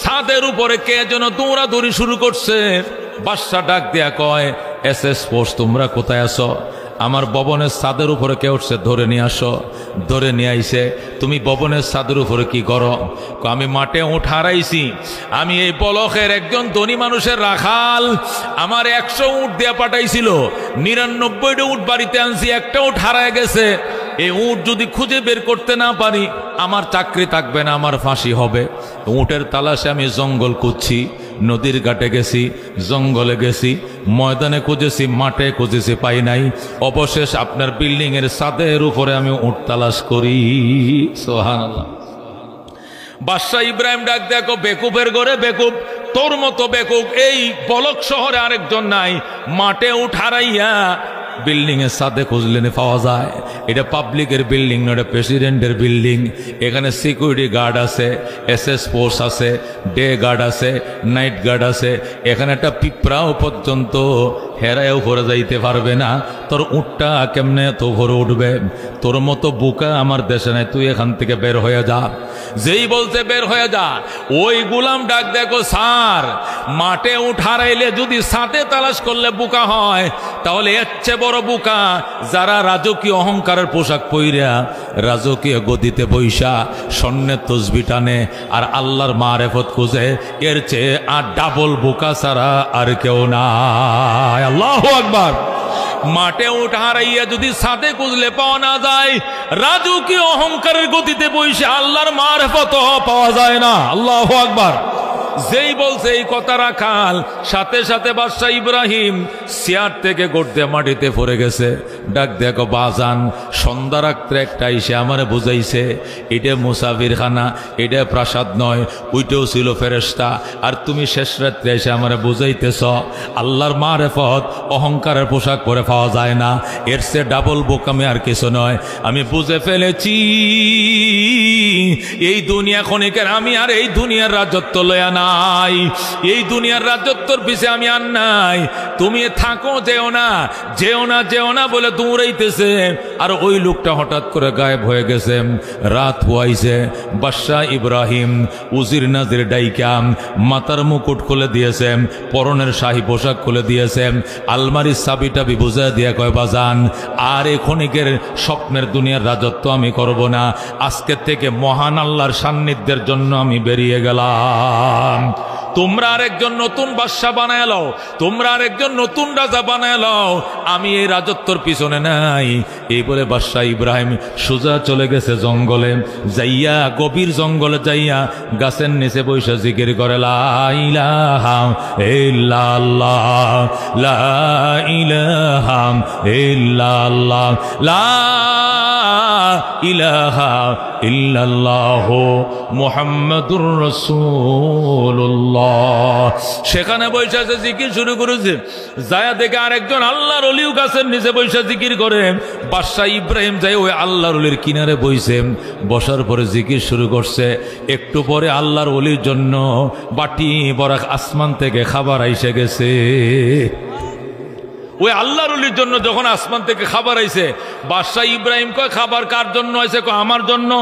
ছাদের উপরে কে যেন দৌড়াদৌড়ি শুরু করছে। বাদশা ডাক দেয়া কয়, এসএস ফোর্স তোমরা কোথায় আছো? আমার ভবনের ছাদের উপরে কে উঠছে, ধরে নিয়ে আসো। ধরে নিয়ে আইছে। তুমি ভবনের ছাদের উপরে কি করো? আমি মাঠে উঠ হারাইছি। আমি এই বলখের একজন ধনী মানুষের রাখাল, আমার 100 উট দেয়া পাঠাইছিল, 99টা উট বাড়িতে আনছি, একটা উট হারায় গেছে। এই উট যদি খুঁজে বের করতে না পারি আমার চাকরি থাকবে না, আমার ফাঁসি হবে। উটের তালাশে আমি জঙ্গল খুঁজছি, নদীর ঘাটে গেছি, জঙ্গলে গেছি, ময়দানে খুঁজেছি, মাঠে খুঁজেছি, পাই নাই। অবশেষ আপনার বিল্ডিং এর ছাদের উপরে আমি উট তালাশ করি। সুবহানাল্লাহ। বাদশাহ ইব্রাহিম ডাক দেখো, বেকুবের ঘরে বেকুব, তোর মতো বেকুব এই বলক শহরে আরেকজন নাই। মাঠে উঠ হারাইয়া বিল্ডিং এর সাথে খুঁজলে পাওয়া যায়। এটা পাবলিকের বিল্ডিং না, এটা প্রেসিডেন্টের বিল্ডিং। এখানে সিকিউরিটি গার্ড আছে, এসএস ফোর্স আছে, ডে গার্ড আছে, নাইট গার্ড আছে। এখানে একটা পিঁপড়াও পর্যন্ত হেরায়ও ভরে যাইতে পারবে না। তোর উটটা কেমনে তো ভরে উঠবে? তোর মতো বুকা আমার দেশে নাই, তুই এখান থেকে বের হয়ে যা। যেই বলতে বের হয়ে যা, ওই গুলাম ডাক দেখো, স্যার মাঠে উঠ হারাইলে যদি সাথে তালাশ করলে বুকা হয়, তাহলে এর চেয়ে বড় বুকা যারা রাজকীয় অহংকারের পোশাক পইরা রাজকীয় গদিতে বৈশা স্বর্ণের তসবি টানে আর আল্লাহর মারেফত খুঁজে, এর চেয়ে আর ডাবল বুকা ছাড়া আর কেউ নাই। আল্লাহু আকবার। মাঠে উঠ হারাইয়া যদি সাথে খুঁজলে পাওয়া না যায়, রাজকীয় অহংকারের গতিতে বসে আল্লাহর মারফত পাওয়া যায় না। আল্লাহু আকবার। যেই বলছে এই কথা রাখাল, সাথে সাথে বাদশাহ ইব্রাহিম চেয়ার থেকে গড়তে মাটিতে পড়ে গেছে। ডাক দেখো বাজান, সন্ধ্যা রাত্রে একটা এসে আমারে বুঝাইছে এটা মুসাফির খানা, এটা প্রাসাদ নয়, ওইটাও ছিল ফেরেশতা। আর তুমি শেষ রাত্রে এসে আমারে বুঝাইতেছ আল্লাহর মারেফত অহংকারের পোশাক পরে পাওয়া যায় না। এর চেয়ে ডাবল বোকামি আর কিছু নয়। আমি বুঝে ফেলেছি এই দুনিয়া ক্ষণিকের, আমি আর এই দুনিয়ার রাজত্ব লয়া নাই, এই দুনিয়ার রাজত্বর পিছে আমি আর নাই। তুমি থাকো, যেও না, যেও না, যেও না বলে দৌড়াইতেছে। আর ওই লোকটা হঠাৎ করে গায়েব হয়ে গেছে। রাত হইছে, বাদশাহ ইব্রাহিম উজির নাজির ডাইকাম মাথার মুকুট খুলে দিয়েছে, পরনের শাহী পোশাক খুলে দিয়েছে, আলমারির চাবিটা বুঝা দিয়ে কয় বাজান, আর এই ক্ষণিকের স্বপ্নের দুনিয়ার রাজত্ব আমি করব না। আজকের থেকে মহান আল্লাহর সান্নিধ্যের জন্য আমি বেরিয়ে গেলাম। তোমরা আরেকজন নতুন বাদশা বানায় লও, তোমরা আরেকজন নতুন রাজা বানায় লও, আমি এই রাজত্বর পিছনে নাই। এই বলে বাদশা ইব্রাহিম সোজা চলে গেছে জঙ্গলে। যাইয়া গভীর জঙ্গলে যাইয়া গাছের নিচে বৈশা জিকির করে লা ইলাহা ইল্লাল্লাহ, লা ইলাহা ইল্লাল্লাহ, লা ইলাহা ইল্লাল্লাহ মুহাম্মাদুর রাসূলুল্লাহ। সেখানে বৈশা জিকির শুরু করেছে। যায়া দেখে আরেকজন আল্লাহর ওলিও গাছের নিচে বৈশা জিকির করে। বাদশা ইব্রাহিম যাই ওই আল্লাহর ওলির কিনারে বইছে, বসার পরে জিকির শুরু করছে। একটু পরে আল্লাহর ওলির জন্য বাটি বরাক আসমান থেকে খাবার আইসে গেছে। ওই আল্লাহর ওলির জন্য যখন আসমান থেকে খাবার আইছে, বাদশা ইব্রাহিম কয় খাবার কার জন্য আইছে? কয় আমার জন্য।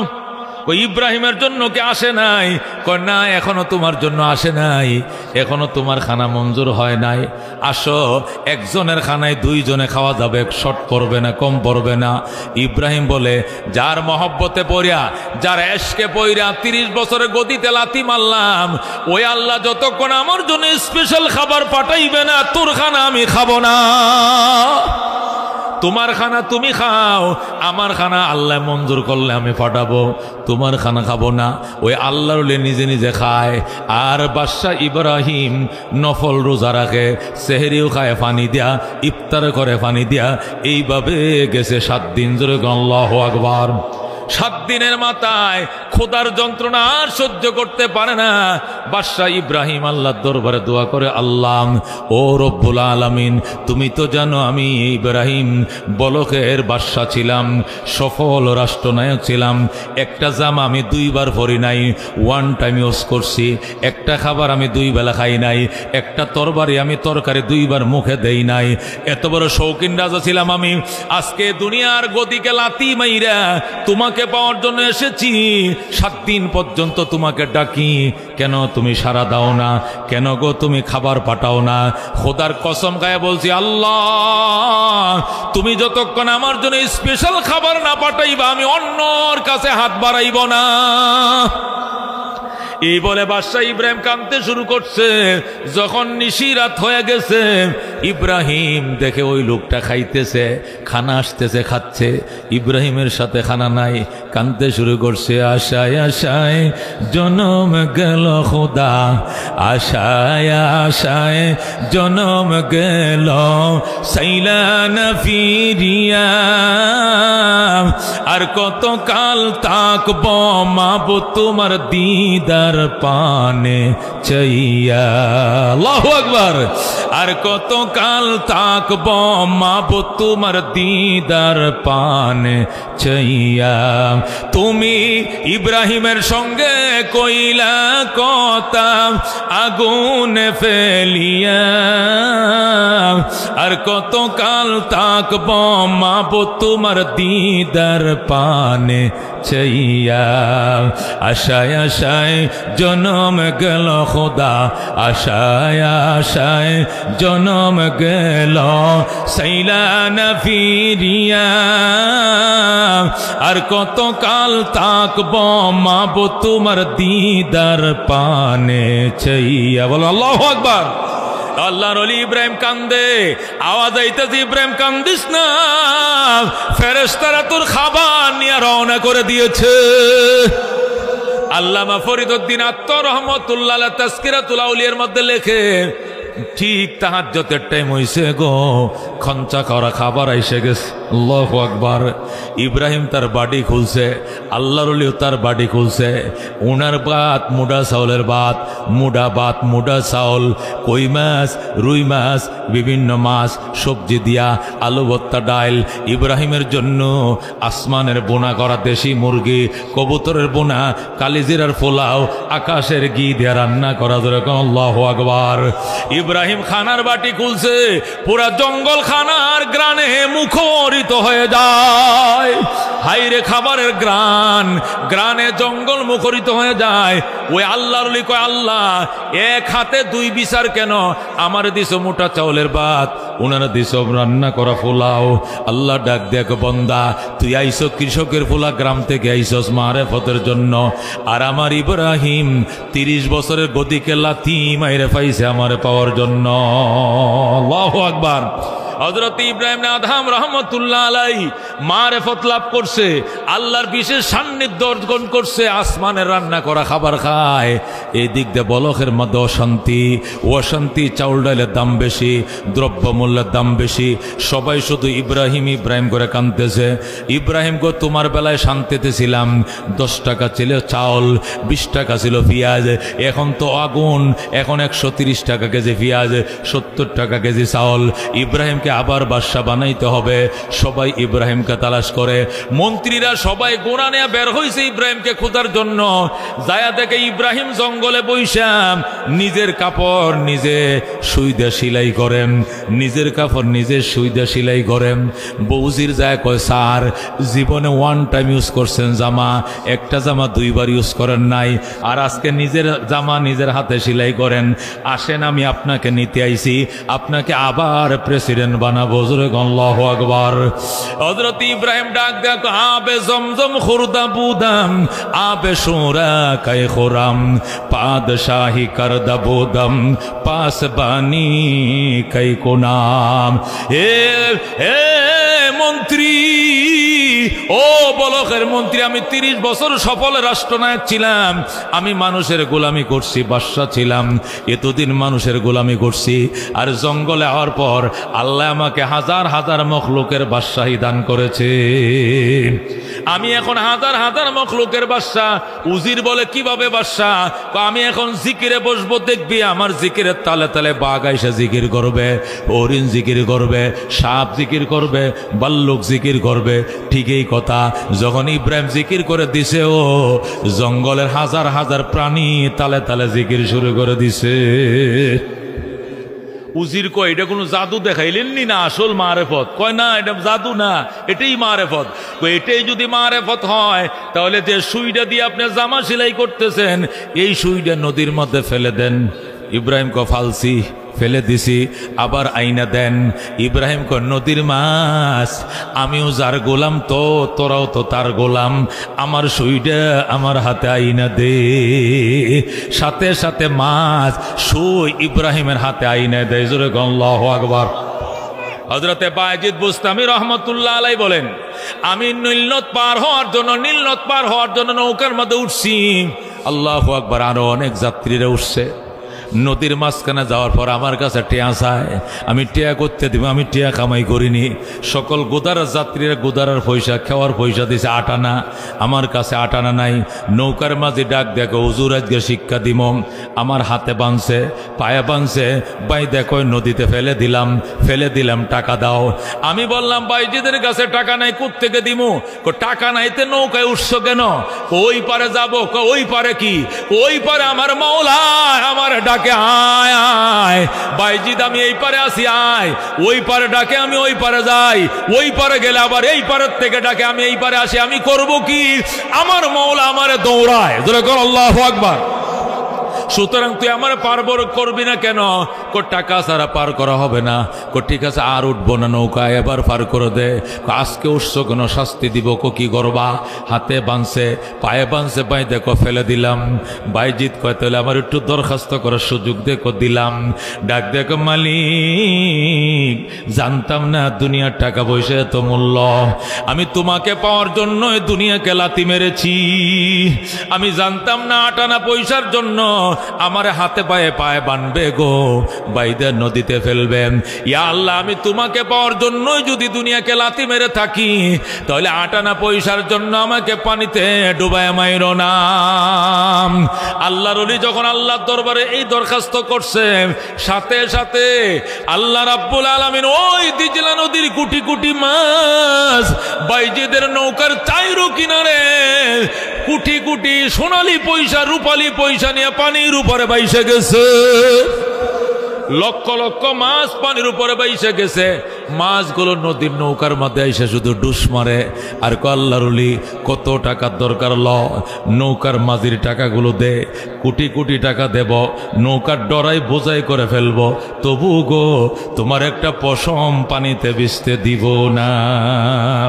ওই ইব্রাহিমের জন্য কি আসে নাই? কয় না, এখনো তোমার জন্য আসে নাই, এখনো তোমার খানা মঞ্জুর হয় নাই। আসো, একজনের খানায় দুইজনে খাওয়া যাবে, শর্ট পড়বে না, কম পড়বে না। ইব্রাহিম বলে, যার মহব্বতে পড়িয়া, যার এশকে পড়িয়া 30 বছরের গদিতে লাথি মারলাম, ওই আল্লাহ যতক্ষণ আমার জন্য স্পেশাল খাবার পাঠাইবে না, তোর খানা আমি খাবো না। তোমার খানা তুমি খাও, আমার খানা আল্লাহ মঞ্জুর করলে আমি পাঠাবো, তোমার খানা খাবো না। ওই আল্লাহর নিজে নিজে খায়। আর বাদশা ইব্রাহিম নফল রোজা রাখে, সেহরিও খায় পানি দিয়া, ইফতার করে পানি দিয়া। এইভাবে গেছে 7 দিন ধরে। আল্লাহু আকবার। 7 দিনের মাথায় খোদার যন্ত্রণা আর সহ্য করতে পারে না। বাদশা ইব্রাহিম আল্লাহর দরবারে দোয়া করে, আল্লাহ ও রব্বুল আলামিন, তুমি তো জানো আমি ইব্রাহিম বলকের বাদশা ছিলাম, সফল রাষ্ট্রনায়ক ছিলাম। একটা জামা আমি 2 বার পরি নাই, 1 টাইম ইউজ করছি। একটা খাবার আমি 2 বেলা খাই নাই। একটা তরবারি আমি তরকারি 2 বার মুখে দেই নাই। এত বড় শৌখিন রাজা ছিলাম আমি। আজকে দুনিয়ার গদিকে লাথি মাইরা তোমাকে পাওয়ার জন্য এসেছি। 7 দিন পর্যন্ত তোমাকে ডাকি, কেন তুমি সাড়া দাও না? কেন গো তুমি খাবার পাঠাও না? খোদার কসম গায়ে বলছি, আল্লাহ তুমি যতক্ষণ আমার জন্য স্পেশাল খাবার না পাঠাইবা, আমি অন্যর কাছে হাত বাড়াইব না। এই বলে বাদশাহ ইব্রাহিম কাঁদতে শুরু করছে। যখন নিশিরাত হয়ে গেছে, ইব্রাহিম দেখে ওই লোকটা খাইতেছে, খানা আসতেছে, খাচ্ছে, ইব্রাহিমের সাথে খানা নাই, কাঁদতে শুরু করছে। আশায় আশায় জনম গেল খোদা, আশায় আশায় জনম গেল, সাইলা না ফিরিয়া, আর কত কাল তাকব মাবুদ তোমার দিদার পানে চাইয়া। আল্লাহু আকবার। আর কত কাল তাকব মাবুদ তোমার দিদার পানে চাইয়া। তুমি ইব্রাহিমের সঙ্গে কইলা কথা আগুনে ফেলিয়া, আর কত কাল তাকব মাবুদ তোমার দিদার পানে চাইয়া। আশায় আশায় জনম গেল খোদা, আশায় আশায় জনম গেল, সাইলা না ফিরিয়া, আর কত কাল তাকব মাবুদ তোমার দিদার পানে চাইয়া। বলো আল্লাহু আকবার। আল্লাহর ওলি ইব্রাহিম কান্দে, আওয়াজ আইতেছে ইব্রাহিম কান্দিস না, ফেরেশতারা তোর খাবার নিয়ে রওনা করে দিয়েছে। আল্লামা ফরিদউদ্দিন আত্মা রহমতুল্লাহ আলাইহি তাজকিরাতুল আউলিয়ার মধ্যে লেখে, ঠিক তাহাজ্জুদের টাইম হইছে গো, খঞ্চা করা খাবার এসে গেছে। আল্লাহু আকবার। ইব্রাহিম তার বাড়ি খুলছে, আল্লাহর ওলি তার বাড়ি খুলছে। উনার ভাত মুডা চাউলের ভাত, মুডা ভাত মুডা চাউল, কই মাছ, রুই মাছ, বিভিন্ন মাছ, সবজি দিয়া, আলু ভর্তা, ডাল। ইব্রাহিমের জন্য আসমানের বোনা করা দেশি মুরগি, কবুতরের বোনা, কালিজিরার পোলাও, আকাশের ঘি দিয়ে রান্না করা। যেরকম আল্লাহু আকবার। ইব্রাহিম খানার বাটি খুলছে, পুরা জঙ্গল খানার গ্রানে মুখরিত হয়ে যায়। হাইরে খাবারের গ্রান, গ্রানে জঙ্গল মুখরিত হয়ে যায়। ওই আল্লাহর ওলি কয়, আল্লাহ এক হাতে দুই বিচার কেন? আমার দিছো মোটা চাউলের ভাত, ওনারা দিছো রান্না করা পোলাও। আল্লাহ ডাক দেখ, বন্দা তুই আইসো কৃষকের পোলা, গ্রাম থেকে আইসস মারেফতের জন্য, আর আমার ইব্রাহিম 30 বছরের গদিকে লাথি মাইরে পাইছে আমার পাওয়ার জন্য। আল্লাহু আকবার। হযরত ইব্রাহিম আদহাম রহমতুল্লাহ আলাইহি মারেফত লাভ করছে, আল্লাহর বিশেষ সান্নিধ্য অর্জন করছে, আসমানের রান্না করা খাবার খায়। এই দিক দিয়ে বলখের মধ্যে অশান্তি, অশান্তি, চাউল ডালের দাম বেশি, দ্রব্যমূল্যের দাম বেশি, সবাই শুধু ইব্রাহিম ইব্রাহিম করে কাঁদতেছে। ইব্রাহিম গো, তোমার বেলায় শান্তিতে ছিলাম, 10 টাকা ছিল চাউল, 20 টাকা ছিল পেঁয়াজ, এখন তো আগুন, এখন 130 টাকা কেজি পেঁয়াজ, 70 টাকা কেজি চাউল। ইব্রাহিমকে আবার বাদশা বানাইতে হবে। সবাই ইব্রাহিমকে তালাশ করে, মন্ত্রীরা সবাই গোড়া নিয়ে বের হয়েছে ইব্রাহিমকে খোঁজার জন্য। যায়া দেখে ইব্রাহিম জঙ্গলে বইসা নিজের কাপড় নিজে সুইদা সেলাই করেন, নিজের কাপড় নিজে সুইদা সেলাই করেন। বউজির যায় কয়, স্যার জীবনে 1 টাইম ইউজ করছেন জামা, একটা জামা 2 বার ইউজ করেন নাই, আর আজকে নিজের জামা নিজের হাতে সেলাই করেন। আসেন আমি আপনাকে নিতে আইছি, আপনাকে আবার প্রেসিডেন্ট বানাবো। আল্লাহু আকবার। হযরত ইব্রাহিম ডাক দেখ, আবে জমজম খুরদা বুদাম, আবে শুরা কাই খুরাম, পাদশাহী করদা বুদাম, পাসবানি কাই কোনাম। হে মন্ত্রী, ও বলখের মন্ত্রী, আমি 30 বছর সফল রাষ্ট্রনায়ক ছিলাম, আমি মানুষের গোলামি করছি, বাদশা ছিলাম, এতদিন মানুষের গোলামি করছি, আর জঙ্গলে হওয়ার পর আল্লাহ আমাকে হাজার হাজার মখলুকের বাদশাহী দান করেছে। আমি এখন হাজার হাজার মখলুকের বাদশা। উজির বলে, কিভাবে বাদশা? আমি এখন জিকিরে বসবো, দেখবি আমার জিকিরের তালে তালে বাঘ আইসা জিকির করবে, হরিণ জিকির করবে, সাপ জিকির করবে, বাল্লুক জিকির করবে। ঠিক এই কথা যখন ইব্রাহিম জিকির করে দিছে, ও জঙ্গলের হাজার হাজার প্রাণী তালে তালে জিকির শুরু করে দিছে। উজির কয়, এটা কোনো জাদু দেখাইলেননি না আসল মারেফত? কয় না, এটা জাদু না, এটাই মারেফত। এটাই যদি মারেফত হয়, তাহলে যে সুইটা দিয়ে আপনি জামা সেলাই করতেছেন, এই সুইটা নদীর মধ্যে ফেলে দেন। ইব্রাহিম কয়, ফালসি। ফেলে দিছি, আবার আইনা দেন। ইব্রাহিম কয় নদীর মাছ, আমিও যার গোলাম তো তোরাও তো তার গোলাম, আমার সুইটা আমার হাতে আইনা দে। সাথে সাথে মাছ সুই ইব্রাহিমের হাতে আইনা দেয়। জোরে আল্লাহু আকবার। হযরতে বায়েজিদ বুস্তামি রহমতুল্লাহ আলাই বলেন, আমি নীলনদ পার হওয়ার জন্য নৌকার মধ্যে উঠছি। আল্লাহু আকবার। আরো অনেক যাত্রীরা উঠছে। নদীর মাঝখানে যাওয়ার পর আমার কাছে টিয়া চায়, আমি টিয়া করতে দিব, আমি টিয়া কামাই করিনি। সকল গোদারার যাত্রীরা গোদারার পয়সা, খাওয়ার পয়সা দিছে 8 আনা, আমার কাছে 8 আনা নাই। নৌকার মাঝে ডাক দেখো, হুজুর আজকে শিক্ষা দিব। আমার হাতে বাঁধছে, পায়ে বাঁধছে, ভাই দেখো নদীতে ফেলে দিলাম, টাকা দাও। আমি বললাম বাইজিদের কাছে টাকা নাই, কোত্থেকে দিব? টাকা নাইতে নৌকায় উঠছো কেন? ওই পারে যাবো। ওই পারে কি? ওই পারে আমার মাওলা আমার ডাকে আয় আয়। বাইজিদ আমি এই পারে আসি, আয়। ওই পারে ডাকে আমি ওই পারে যাই, ওই পারে গেলে আবার এই পারের থেকে ডাকে আমি এই পারে আসি। আমি করব কি? আমার মাওলা আমারে দৌড়ায়। জোরে কর আল্লাহু আকবার। সুতরাং তুই আমার পার করবি না কেন? টাকা ছাড়া পার করা হবে না। ঠিক আছে, আর উঠবো না নৌকায়, এবার পার করে দে। আজকে উঠছো কেন? শাস্তি দিব। কি করবা? হাতে বাঁধছে, পায়ে বাঁধছে, ভাই দেখো ফেলে দিলাম। বাইজিৎ কয় তাহলে আমার একটু দরখাস্ত করার সুযোগ দেখো, দিলাম। ডাক দেখো, মালিক জানতাম না দুনিয়ার টাকা পয়সা এত মূল্য। আমি তোমাকে পাওয়ার জন্য দুনিয়াকে লাথি মেরেছি। আমি জানতাম না 8 আনা পয়সার জন্য আমার হাতে পায়ে বানবে গো, বাইদে নদীতে ফেলবেন। ইয়া আল্লাহ, আমি তোমাকে পাওয়ার জন্যই যদি দুনিয়াকে লাথি মেরে থাকি, তাহলে 8 আনা পয়সার জন্য আমাকে পানিতে ডুবায় মাইরো না। আল্লাহর ওলি যখন আল্লাহর দরবারে এই দরখাস্ত করছে, সাথে সাথে আল্লাহ রাব্বুল আলামিন ওই দিজলা নদীর কোটি কোটি মাছ বাইজিদের নৌকার চাইরো কিনারে কোটি কোটি সোনালী পয়সা, রূপালী পয়সা নিয়ে পানির উপরে বাইসে গেছে। লক্ষ লক্ষ মাছ পানির উপরে বাইসে গেছে। মাছগুলো নদীর নৌকার মধ্যে এসে শুধু ডুস মারে আর আল্লাহর ওলি কত টাকার দরকার, নৌকার মাঝির টাকাগুলো দে, কোটি কোটি টাকা দেব, নৌকার ডরাই বোঝাই করে ফেলবো, তবু গো তোমার একটা পশম পানিতে ভিজতে দিব না।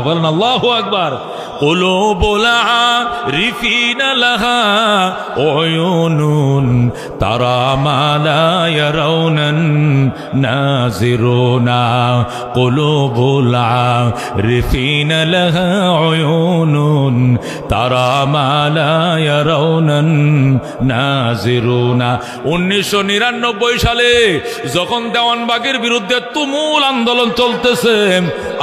বলেন আল্লাহু আকবার। কুলুবুল আরিফিনা লাহা উয়ুনুন তারা মা লা ইয়ারাউনান নাজিরুনা। কুলুবুল আরিফিনা লাহা উয়ুনুন তারা মা লা ইয়ারাউনান নাজিরুনা। 1999 সালে যখন দেওয়ানবাগের বিরুদ্ধে তুমুল আন্দোলন চলতেছে,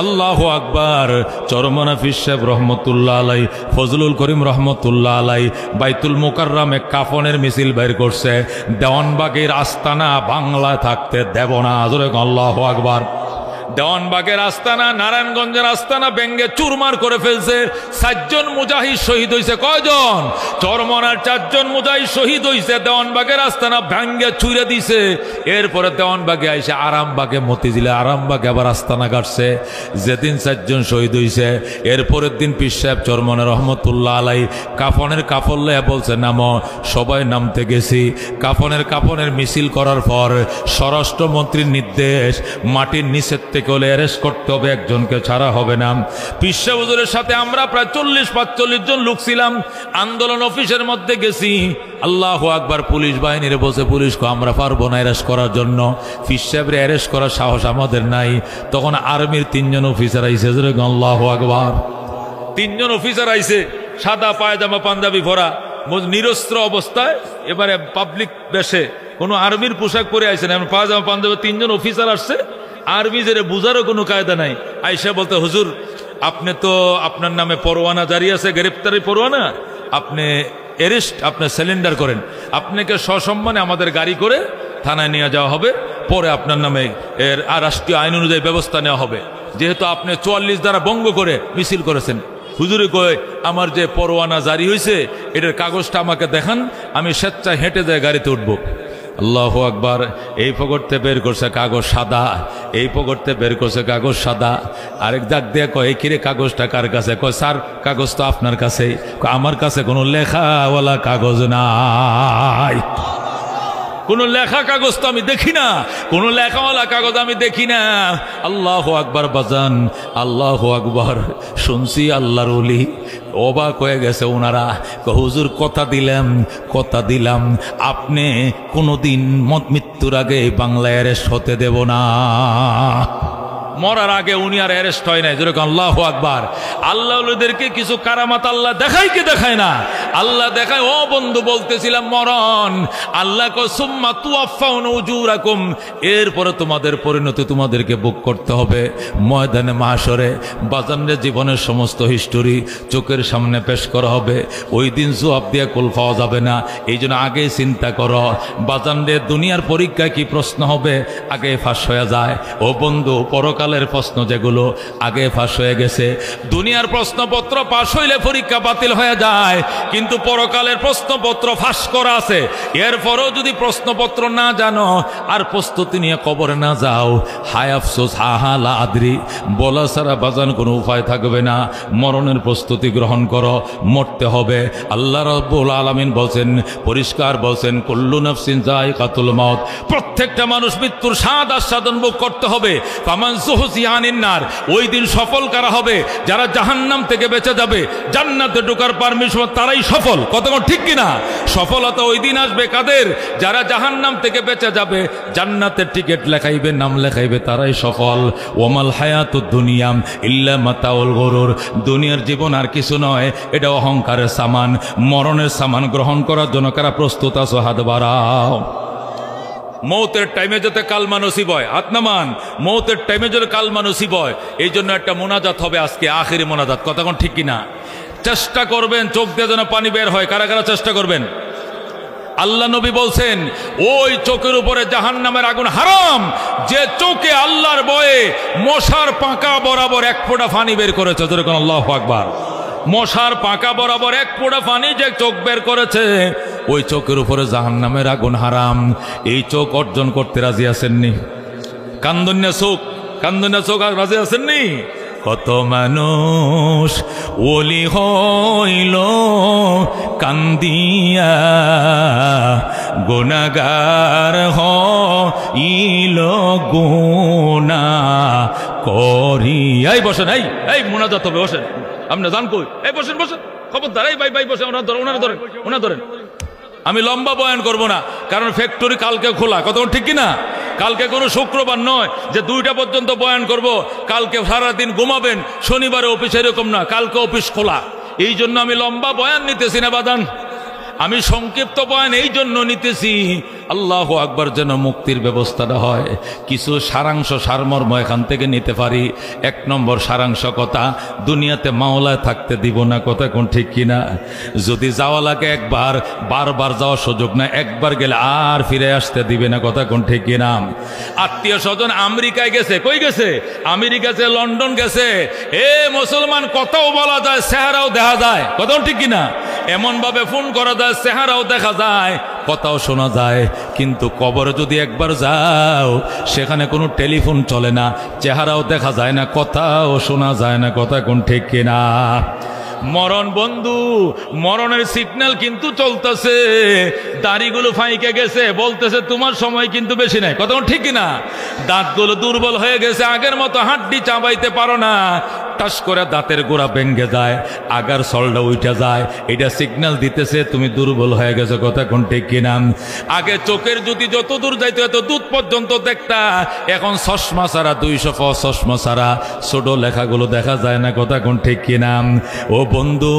আল্লাহু আকবার, চরমনা পীর সাহেব রহমতুল্লাহ আলাই, ফজলুল করিম রহমতুল্লাহ আলাই বাইতুল মুকাররমে কাফনের মিছিল বের করছে। দেওয়ানবাগের আস্তানা বাংলায় থাকতে দেব না। জোরে আল্লাহু আকবার। দেওয়ানবাগের আস্তানা, নারায়ণগঞ্জের আস্তানা ব্যঙ্গে চুরমার করে ফেলছে। 4 জন মুজাহিদ শহীদ হয়েছে। কয়জন? চরমনার 4 জন মুজাহিদ শহীদ হয়েছে। দেওয়ানবাগের আস্তানা ব্যঙ্গে চুরে দিছে। এরপরে দেওয়ানবাগে আইসে আরামবাগে, মতিঝিলে আরামবাগে আবার আস্তানা কাটছে। যেদিন 4 জন শহীদ হয়েছে, এরপরের দিন পীর সাহেব চরমনে রহমতুল্লাহ আলাই কাফনের কাপড় লয়ে বলছে নামো। সবাই নামতে গেছি। কাফনের মিছিল করার পর স্বরাষ্ট্রমন্ত্রীর নির্দেশ, মাটির নিচের থেকে হলে অ্যারেস্ট করতে হবে, একজনকে ছাড়া হবে না। পীর সাহেব হুজুরের সাথে আমরা প্রায় 40-45 জন লোক ছিলাম। আন্দোলন অফিসের মধ্যে গেছি। আল্লাহু আকবার। পুলিশ বাহিনীর বসে পুলিশকে আমরা পারবো না অ্যারেস্ট করার জন্য। পীর সাহেবের অ্যারেস্ট করার সাহস আমাদের নাই। তখন আর্মির 3 জন অফিসার আইসে। আল্লাহু আকবার। 3 জন অফিসার আইসে, সাদা পায়জামা পাঞ্জাবি ভরা, নিরস্ত্র অবস্থায়। এবারে পাবলিক বেশে কোনো আর্মির পোশাক পরে আইসে না, পায়জামা পাঞ্জাবি 3 জন অফিসার আসছে। আরবি যে বুঝারও কোনো কায়দা নাই। আইসা বলতে, হুজুর আপনি তো আপনার নামে পরোয়ানা জারি আছে, গ্রেপ্তারি পরোয়ানা, আপনি অ্যারেস্ট, আপনি সিলিন্ডার করেন, আপনাকে সসম্মানে আমাদের গাড়ি করে থানায় নিয়ে যাওয়া হবে, পরে আপনার নামে এর রাষ্ট্রীয় আইন অনুযায়ী ব্যবস্থা নেওয়া হবে, যেহেতু আপনি 44 দ্বারা ভঙ্গ করে মিছিল করেছেন। হুজুরে কয়, আমার যে পরোয়ানা জারি হয়েছে এটার কাগজটা আমাকে দেখান, আমি স্বেচ্ছায় হেঁটে যায় গাড়িতে উঠবো। আল্লাহু আকবার। এই পকেটতে বের করছে কাগজ সাদা, এই পকেটতে বের করছে কাগজ সাদা। আরেক দাগ দিয়ে কয়, কিরে কাগজটা কার কাছে? কয়, স্যার কাগজ তো আপনার কাছে। আমার কাছে কোনো লেখাওয়ালা কাগজ নাই। কোনো লেখা কাগজ তো আমি দেখি না, কোনো লেখাওয়ালা কাগজ আমি দেখি না। আল্লাহু আকবার বাজান, আল্লাহু আকবার। শুনছি আল্লাহর ওলি, অবাক হয়ে গেছে ওনারা। হুজুর কথা দিলাম আপনি কোনোদিন মৃত্যুর আগে বাংলায় অ্যারেস্ট হতে দেব না। মরার আগে উনি আর অ্যারেস্ট হয় নাই। যেরকম আল্লাহু আকবার। আল্লাহ ওলিদেরকে কিছু কারামাত আল্লাহ দেখায় কি দেখায় না? আল্লাহ দেখায়। ও বন্ধু, বলতেছিলাম মরণ, আল্লাহ কো সুম্মা তুওয়াফাউনা উজুরাকুম, এরপরে তোমাদের পরিণতি তোমাদেরকে ভোগ করতে হবে ময়দানে মাহশরে। বাজানের জীবনের সমস্ত হিস্টোরি চোখের সামনে পেশ করা হবে। ওই দিন জবাব দিয়ে কুল পাওয়া যাবে না। এই জন্য আগে চিন্তা করো বাজানের দুনিয়ার পরীক্ষায় কি প্রশ্ন হবে, আগে ফাঁস হয়ে যায়। ও বন্ধু, পরকাল প্রশ্ন যেগুলো আগে ফাঁস হয়ে গেছে। দুনিয়ার প্রশ্নপত্র পাশ হইলে পরীক্ষা বাতিল হয়ে যায়, কিন্তু পরকালের প্রশ্নপত্র ফাঁস করা আছে। এরপরও যদি প্রশ্নপত্র না জানো আর প্রস্তুতি নিয়ে কবরে না যাও, হায় আফসোস, হাহা লা আদরি, বলা ছাড়া বাজান কোনো উপায় থাকবে না। মরণের প্রস্তুতি গ্রহণ করো, মরতে হবে। আল্লাহ রাব্বুল আলামিন বলছেন, পরিষ্কার বলছেন, কুল্লু নাফসিন যায়িকাতুল মাউত, প্রত্যেকটা মানুষ মৃত্যুর স্বাদ আস্বাদন ভোগ করতে হবে। ফামান ওই দিন সফল কারা হবে? যারা জাহান্নাম থেকে বেঁচে যাবে, জান্নাতে ঢোকার পারমিশন তারাই সফল। কতক্ষণ ঠিক কিনা? সফলতা ওই দিন আসবে কাদের? যারা জাহান্নাম থেকে বেঁচে যাবে, জান্নাতের টিকিট লেখাইবে, নাম লেখাইবে, তারাই সফল। ওমাল হায়াতুদ দুনিয়া ইল্লা মাতাউল গুরুর, দুনিয়ার জীবন আর কিছু নয়, এটা অহংকারের সামান। মরণের সামান গ্রহণ করার জন্য কারা প্রস্তুত আছো? হাত বাড়াও। মৌতের টাইমে যাতে কালমা নসিব হয়, হাত নামান। মৌতের টাইমে যাতে কালমা নসিব হয়, এই জন্য একটা মোনাজাত হবে আজকে, আখিরি মোনাজাত। কতক্ষণ ঠিক কিনা? চেষ্টা করবেন চোখ দিয়ে যেন পানি বের হয়। কারা কারা চেষ্টা করবেন? আল্লাহ নবী বলছেন, ওই চোখের উপরে জাহান্নামের আগুন হারাম যে চোখে আল্লাহর ভয়ে মশার পাকা বরাবর এক ফোঁটা পানি বের করেছে। যেরকম আল্লাহু আকবার। মশার পাকা বরাবর এক ফোঁটা পানি যে চোখ বের করেছে, ওই চোখের উপরে জাহান্নামের আগুন হারাম। এই চোখ অর্জন করতে রাজি আছেননি? কান্দন্যা চোখ, কান্দন্যা চোখ রাজি আছেননি? কত মানুষ ওলি হইল কান্দিয়া, গুনাহগার হইল গুনাহ করিয়া। এই বসেন, এই মুনাজাত হবে, বসেন। আপনি জান কই? এই বসেন, খবরদার। এই ভাই বসে, ওনারা ধরেন। আমি লম্বা বয়ান করব না, কারণ ফ্যাক্টরি কালকে খোলা। কতক্ষণ ঠিক কিনা? কালকে কোনো শুক্রবার নয় যে 2টা পর্যন্ত বয়ান করব, কালকে সারাদিন ঘুমাবেন। শনিবারে অফিস এরকম না, কালকে অফিস খোলা। এই জন্য আমি লম্বা বয়ান নিতেছি না বাদান, আমি সংক্ষিপ্ত বয়ান এই জন্য নিতেছি, আল্লাহু আকবার, যেন মুক্তির ব্যবস্থাটা হয়। কিছু সারাংশ সারমর্ম এখান থেকে নিতে পারি। 1 নম্বর সারাংশ কথা, দুনিয়াতে মাওলায় থাকতে দিব না। কথা কোন ঠিক কিনা? যদি যাওয়া লাগে একবার, বারবার যাওয়ার সুযোগ না, একবার গেলে আর ফিরে আসতে দিবে না। কথা কোন ঠিক কিনা? আত্মীয় স্বজন আমেরিকায় গেছে, কই গেছে? আমেরিকা গেছে, লন্ডন গেছে। এ মুসলমান, কথাও বলা যায়, চেহারাও দেখা যায়। কথা ঠিক কিনা? এমন ভাবে ফোন করা যায়, চেহারাও দেখা যায়, কথাও শোনা যায়। কিন্তু কবরে যদি একবার যাও, সেখানে কোনো টেলিফোন চলে না, চেহারাও দেখা যায় না, কথাও শোনা যায় না। কথা কোন ঠিক কিনা? মরণ বন্ধু, মরণের সিগন্যাল কিন্তু চলতেছে। দাড়িগুলো ফাইকে গেছে, বলতেছে তোমার সময় কিন্তু বেশি নাই। কথা ঠিক কিনা? দাঁতগুলো দুর্বল হয়ে গেছে, আগের মতো হাড্ডি চাবাইতে পারো না। টাস করে দাঁতের গোড়া ভেঙে যায়, আগার সলটা উঠে যায়। এটা সিগন্যাল দিতেছে তুমি দুর্বল হয়ে গেছো। কথা কোন ঠিক কিনা? আগে চোখের যদি যত দূর যাইতো এত দূর পর্যন্ত দেখতা, এখন চশমা ছাড়া 200 চশমা ছাড়া ছোট লেখাগুলো দেখা যায় না। কথা কোন ঠিক কিনা? ও বন্ধু,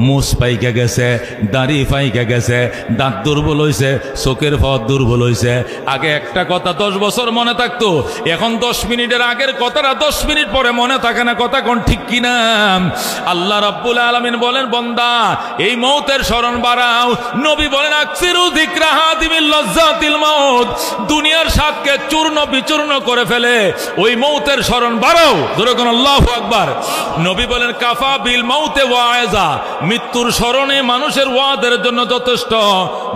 মুছ পাইকে গেছে, দাড়ি পাইকে গেছে, দাঁত দুর্বল হয়েছে, চোখের পাওয়ার দুর্বল হয়েছে। আগে একটা কথা 10 বছর মনে থাকতো, এখন 10 মিনিটের আগের কথাটা 10 মিনিট পরে মনে থাকে না। কথা কোন ঠিক কিনা? আল্লাহ রাব্বুল আলামিন বলেন, বান্দা এই মৌতের স্মরণ বাড়াও। নবী বলেন, আকসিরু যিকরা হাদিমিল লাজ্জাতিল মাউত, দুনিয়ার স্বাদকে চূর্ণ বিচূর্ণ করে ফেলে ওই মৌতের স্মরণ বাড়াও। জোরে কোন আল্লাহু আকবার। নবী বলেন, কাফা বিল মাউতে ওয়াইজা, মৃত্যুর স্মরণে মানুষের ওয়াদের জন্য যথেষ্ট,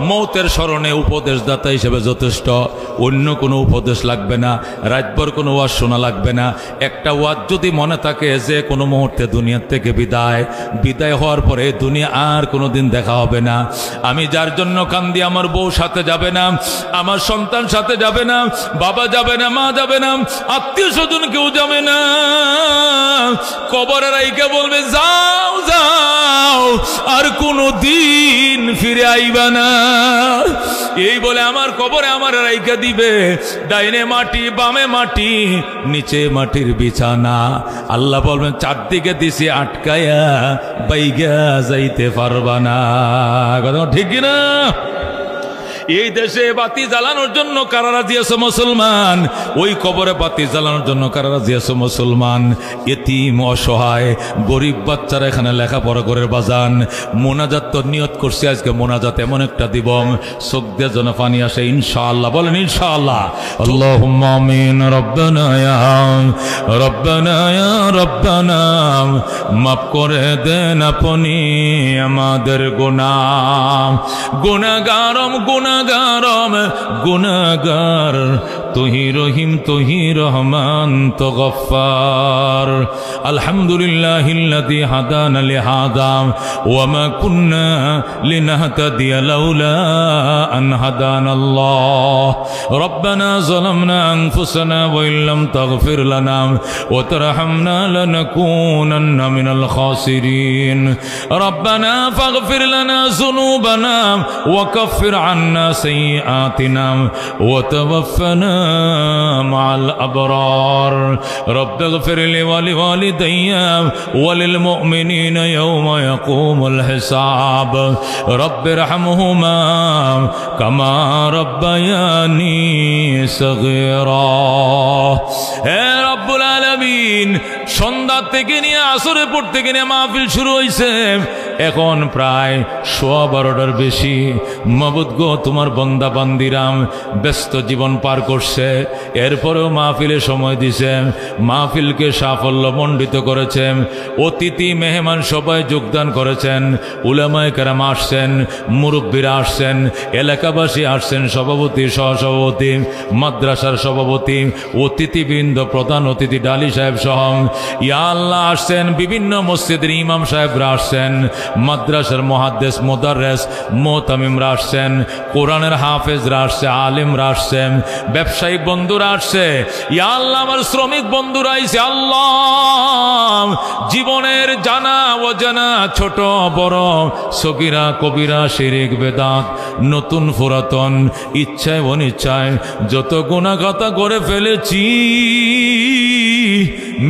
মৌতের স্মরণে উপদেশদাতা হিসেবে যথেষ্ট। অন্য কোনো উপদেশ লাগবে না, রাতভর কোনো ওয়াজ শোনা লাগবে না। একটা ওয়াজ যদি মনে থাকে, যে কোনো মুহূর্তে দুনিয়ার থেকে বিদায় হওয়ার পরে দুনিয়া আর কোনোদিন দেখা হবে না। আমি যার জন্য কান্দি, আমার বউ সাথে যাবে না, আমার সন্তান সাথে যাবে না, বাবা যাবে না, মা যাবে না, আত্মীয় স্বজন কেউ যাবে না। কবরের আইকে বলবে যাও যাও, আর কোনো দিন ফিরে আইবা না। এই বলে আমার কবরে আমার রাইকা দিবে, ডাইনে মাটি, বামে মাটি, নিচে মাটির বিছানা। আল্লাহ বলবেন চারদিকে দিছি আটকায়া, বাইগা যাইতে পারবা না। কথা ঠিক কিনা? এই দেশে বাতি জ্বালানোর জন্য কারা রাজি আছে মুসলমান? ওই কবরে বাতি জ্বালানোর জন্য কারা রাজি আছে মুসলমান? এতিম, অসহায়, গরিব বাচ্চারা এখানে লেখাপড়া করে বাজান। মোনাজাত তো নিয়ত করছি, আজকে মোনাজাত এমন একটা দিব চোখ দিয়ে যেন পানি আসে ইনশাআল্লাহ। বলেন ইনশাআল্লাহ। আল্লাহুম্মা আমিন। রব্বানা ইয়া রব্বানা, মাফ করে দেন আপনি আমাদের গুনাহ। গুনাহগার তুহি রহিম, তুহি রহমান, তো গফফার। আলহামদুলিল্লাহিল্লাযী হাদানা লিহাযা ওয়া মা কুন্না লিনাহতাদিয়া লাউলা আন হাদানাল্লাহ। রব্বানা যালামনা আনফুসানা ওয়া ইল্লাম তাগফির লানা ওয়া তারহামনা লানাকুনান্না মিনাল খাসিরিন। রব্বানা ফাগফির লানা যুনুবানা ওয়া কাফির আন্না সাইয়্যাতিনা ওয়া তাওয়াফানা মা'আল আবরার। রব্বিগফির লি ওয়া লিওয়ালিদাইয়া ওয়া লিল মুমিনিনা ইয়াওমা ইয়াকুমুল হিসাব। রব্বিরহামহুমা কামা রাব্বায়ানি সগীরা। হে রব্বুল আলামিন, সন্ধ্যা থেকে নিয়ে আসরের পর থেকে নিয়ে মাহফিল শুরু হয়েছে, এখন প্রায় 12:15 বেশি। মাবুদ গো, তোমার বান্দা বান্দিরাম ব্যস্ত জীবন পার করছে, এরপরেও মাহফিলে সময় দিছে, মাহফিলকে সাফল্য মণ্ডিত করেছেন। অতিথি মেহমান সবাই যোগদান করেছেন, উলামায়ে কেরাম আসছেন, মুরব্বীরা আসছেন, এলাকাবাসী আসছেন, সভাপতি, সহসভাপতি, মাদ্রাসার সভাপতি, অতিথিবৃন্দ, প্রধান অতিথি ডালি সাহেব সহ ইয়া আল্লাহ আসছেন, বিভিন্ন মসজিদের ইমাম সাহেবরা আসছেন, মাদ্রাসার মুহাদ্দিস, মুদাররিস, মুতামিমরা আসছেন, কোরআনের হাফেজরা আসছে, আলেমরা আসছেন, ব্যবসায়ী বন্ধুরা আসছে। ইয়া আল্লাহ আমার শ্রমিক বন্ধুরা আইছে। আল্লাহ জীবনের জানা অজানা, ছোট বড়, সগীরা কবিরা, শিরক বেদাত, নতুন পুরাতন, ইচ্ছায় অনিচ্ছায় যত গুনাহগাতা করে ফেলেছি,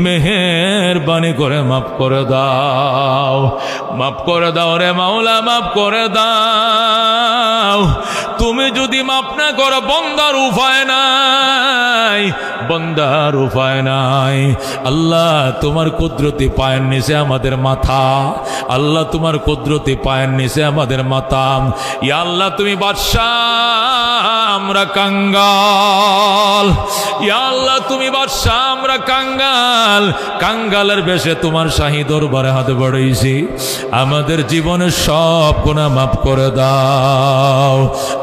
মেহেরবানি করে মাফ করে দাও, মাফ করে দাও রে মাওলা, মাফ করে দাও। তুমি যদি মাফ না করো, বন্দার উপায় নাই, বন্দার উপায় নাই। আল্লাহ তোমার কুদরতি পায়ের নিচে আমাদের মাথা, আল্লাহ তোমার কুদরতি পায়ের নিচে আমাদের মাথা। ইয়া আল্লাহ তুমি বাদশাহ, আমরা কাঙ্গাল। ইয়া আল্লাহ তুমি বাদশাহ, আমরা কাঙ্গাল। কাঙ্গালের বেশে তোমার শাহী দরবারে হাত বাড়াইছি, আমাদের জীবনের সব গুনাহ মাফ করে দাও।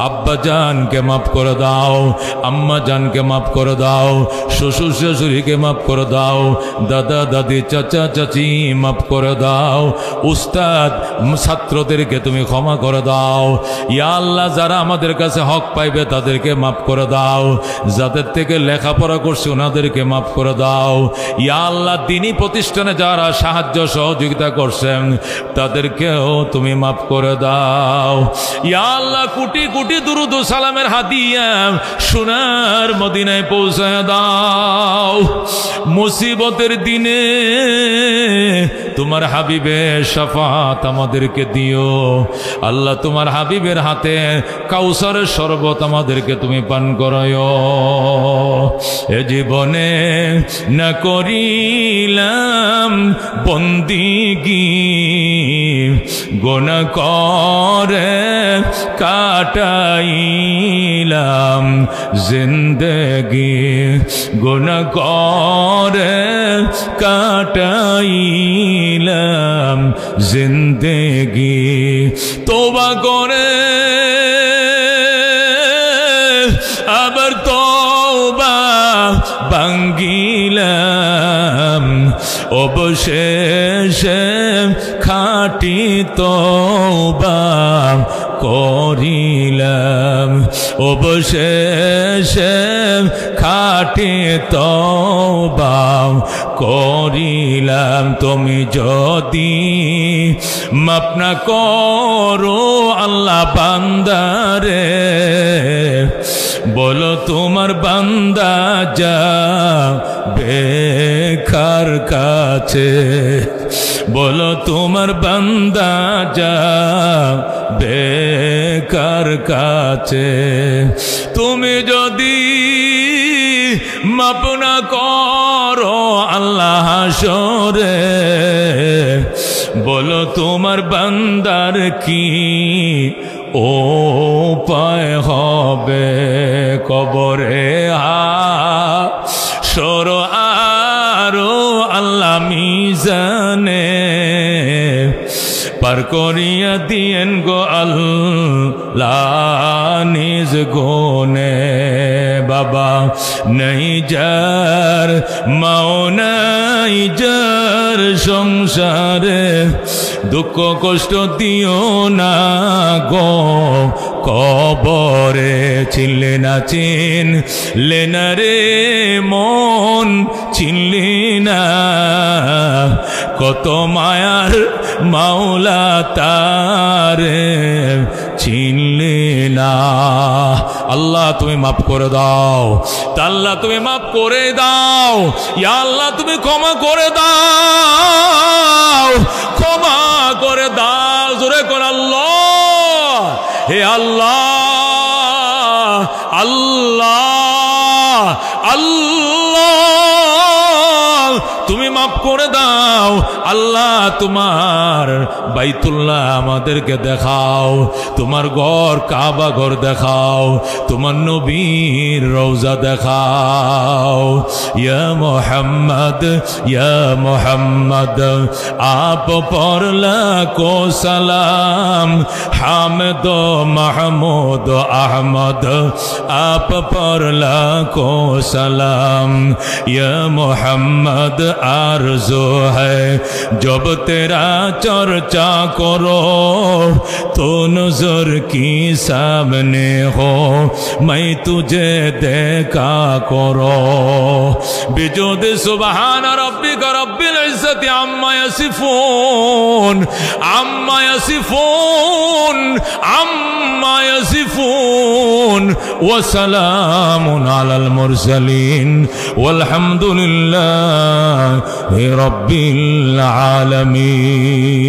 আব্বা জানকে মাফ করে দাও, আম্মা জানকে মাফ করে দাও, শ্বশুর শাশুড়িকে মাফ করে দাও, দাদা দাদি, চাচা চাচি মাফ করে দাও, উস্তাদ ছাত্রদেরকে তুমি ক্ষমা করে দাও। ইয়া আল্লাহ যারা আমাদের কাছে হক পাইবে তাদেরকে মাফ করে দাও, যাদের থেকে লেখাপড়া করছে ওনাদেরকে মাফ করে দাও। ইয়া আল্লাহ দ্বীনি প্রতিষ্ঠানে যারা সাহায্য সহযোগিতা করছেন তাদেরকেও তুমি মাফ করে দাও। ইয়া আল্লাহ কোটি কোটি দুরুদ ও সালামের হাদিয়া সোনার মদিনায় পৌঁছায় দাও। মুসিবতের দিনে তোমার হাবিবের শাফাত আমাদেরকে দিও। আল্লাহ তোমার হাবিবের হাতে কাউসারের শরবত আমাদেরকে তুমি পান করায়ো। এ জীবনে না করিলাম বন্দিগি, গুনাহ করে কাটাইলাম জিন্দেগি, গুনাহ করে কাটাইলাম জিন্দেগি। তওবা করে আবার তওবা ভাঙ্গিলাম, অবশেষে খাঁটি তওবা করিলাম অবশেষে খাঁটি তওবা করিলাম তুমি যদি মাফ না করো আল্লাহ বান্দারে বলো তোমার বান্দা যাবে কার কাছে বলো তোমার বান্দা যাবে কার কাছে তুমি যদি মাপ না করো আল্লাহ হাসরে বলো তোমার বান্দার কি উপায় হবে কবরে হাসর আরো আল্লাহ মিজানে পার করিয়া দিয়েন গো আল্লাহ নিজ গুণে বাবা নাই যার মাও নাই যার সংসারে দুঃখ কষ্ট দিও না গো কবরে চিনলে না চিনলে না রে মন চিনলি না কত মায়ার মাওলা তারে চিনলি না আল্লাহ তুমি মাফ করে দাও আল্লাহ তুমি মাফ করে দাও ইয়া আল্লাহ তুমি ক্ষমা করে দাও ক্ষমা করে দাও জোরে করে আল্লাহ হে আল্লাহ আল্লাহ আল্লাহ তুমি মাফ করে দাও আল্লাহ তোমার বাইতুল্লাহ আমাদেরকে দেখাও তোমার ঘর কাবা ঘর দেখাও তোমার নবীর রওজা দেখাও ইয়া মোহাম্মদ আপ পর লাখো সালাম হামদ মাহমুদ আহমদ আপ পর লাখো সালাম ইয়া মোহাম্মদ आरज़ू है जब तेरा चर्चा करो तो नजर की सामने हो मैं तुझे देखा करो बिजुद सुबहान रब्बिक रब्बिल इज्जति अम्मा यसिफून अम्मा यसिफून अम्मा यसिफून व सलामुन अलल मुरसलीन वल्हम्दुलिल्लाह रब्बिल आलमीन।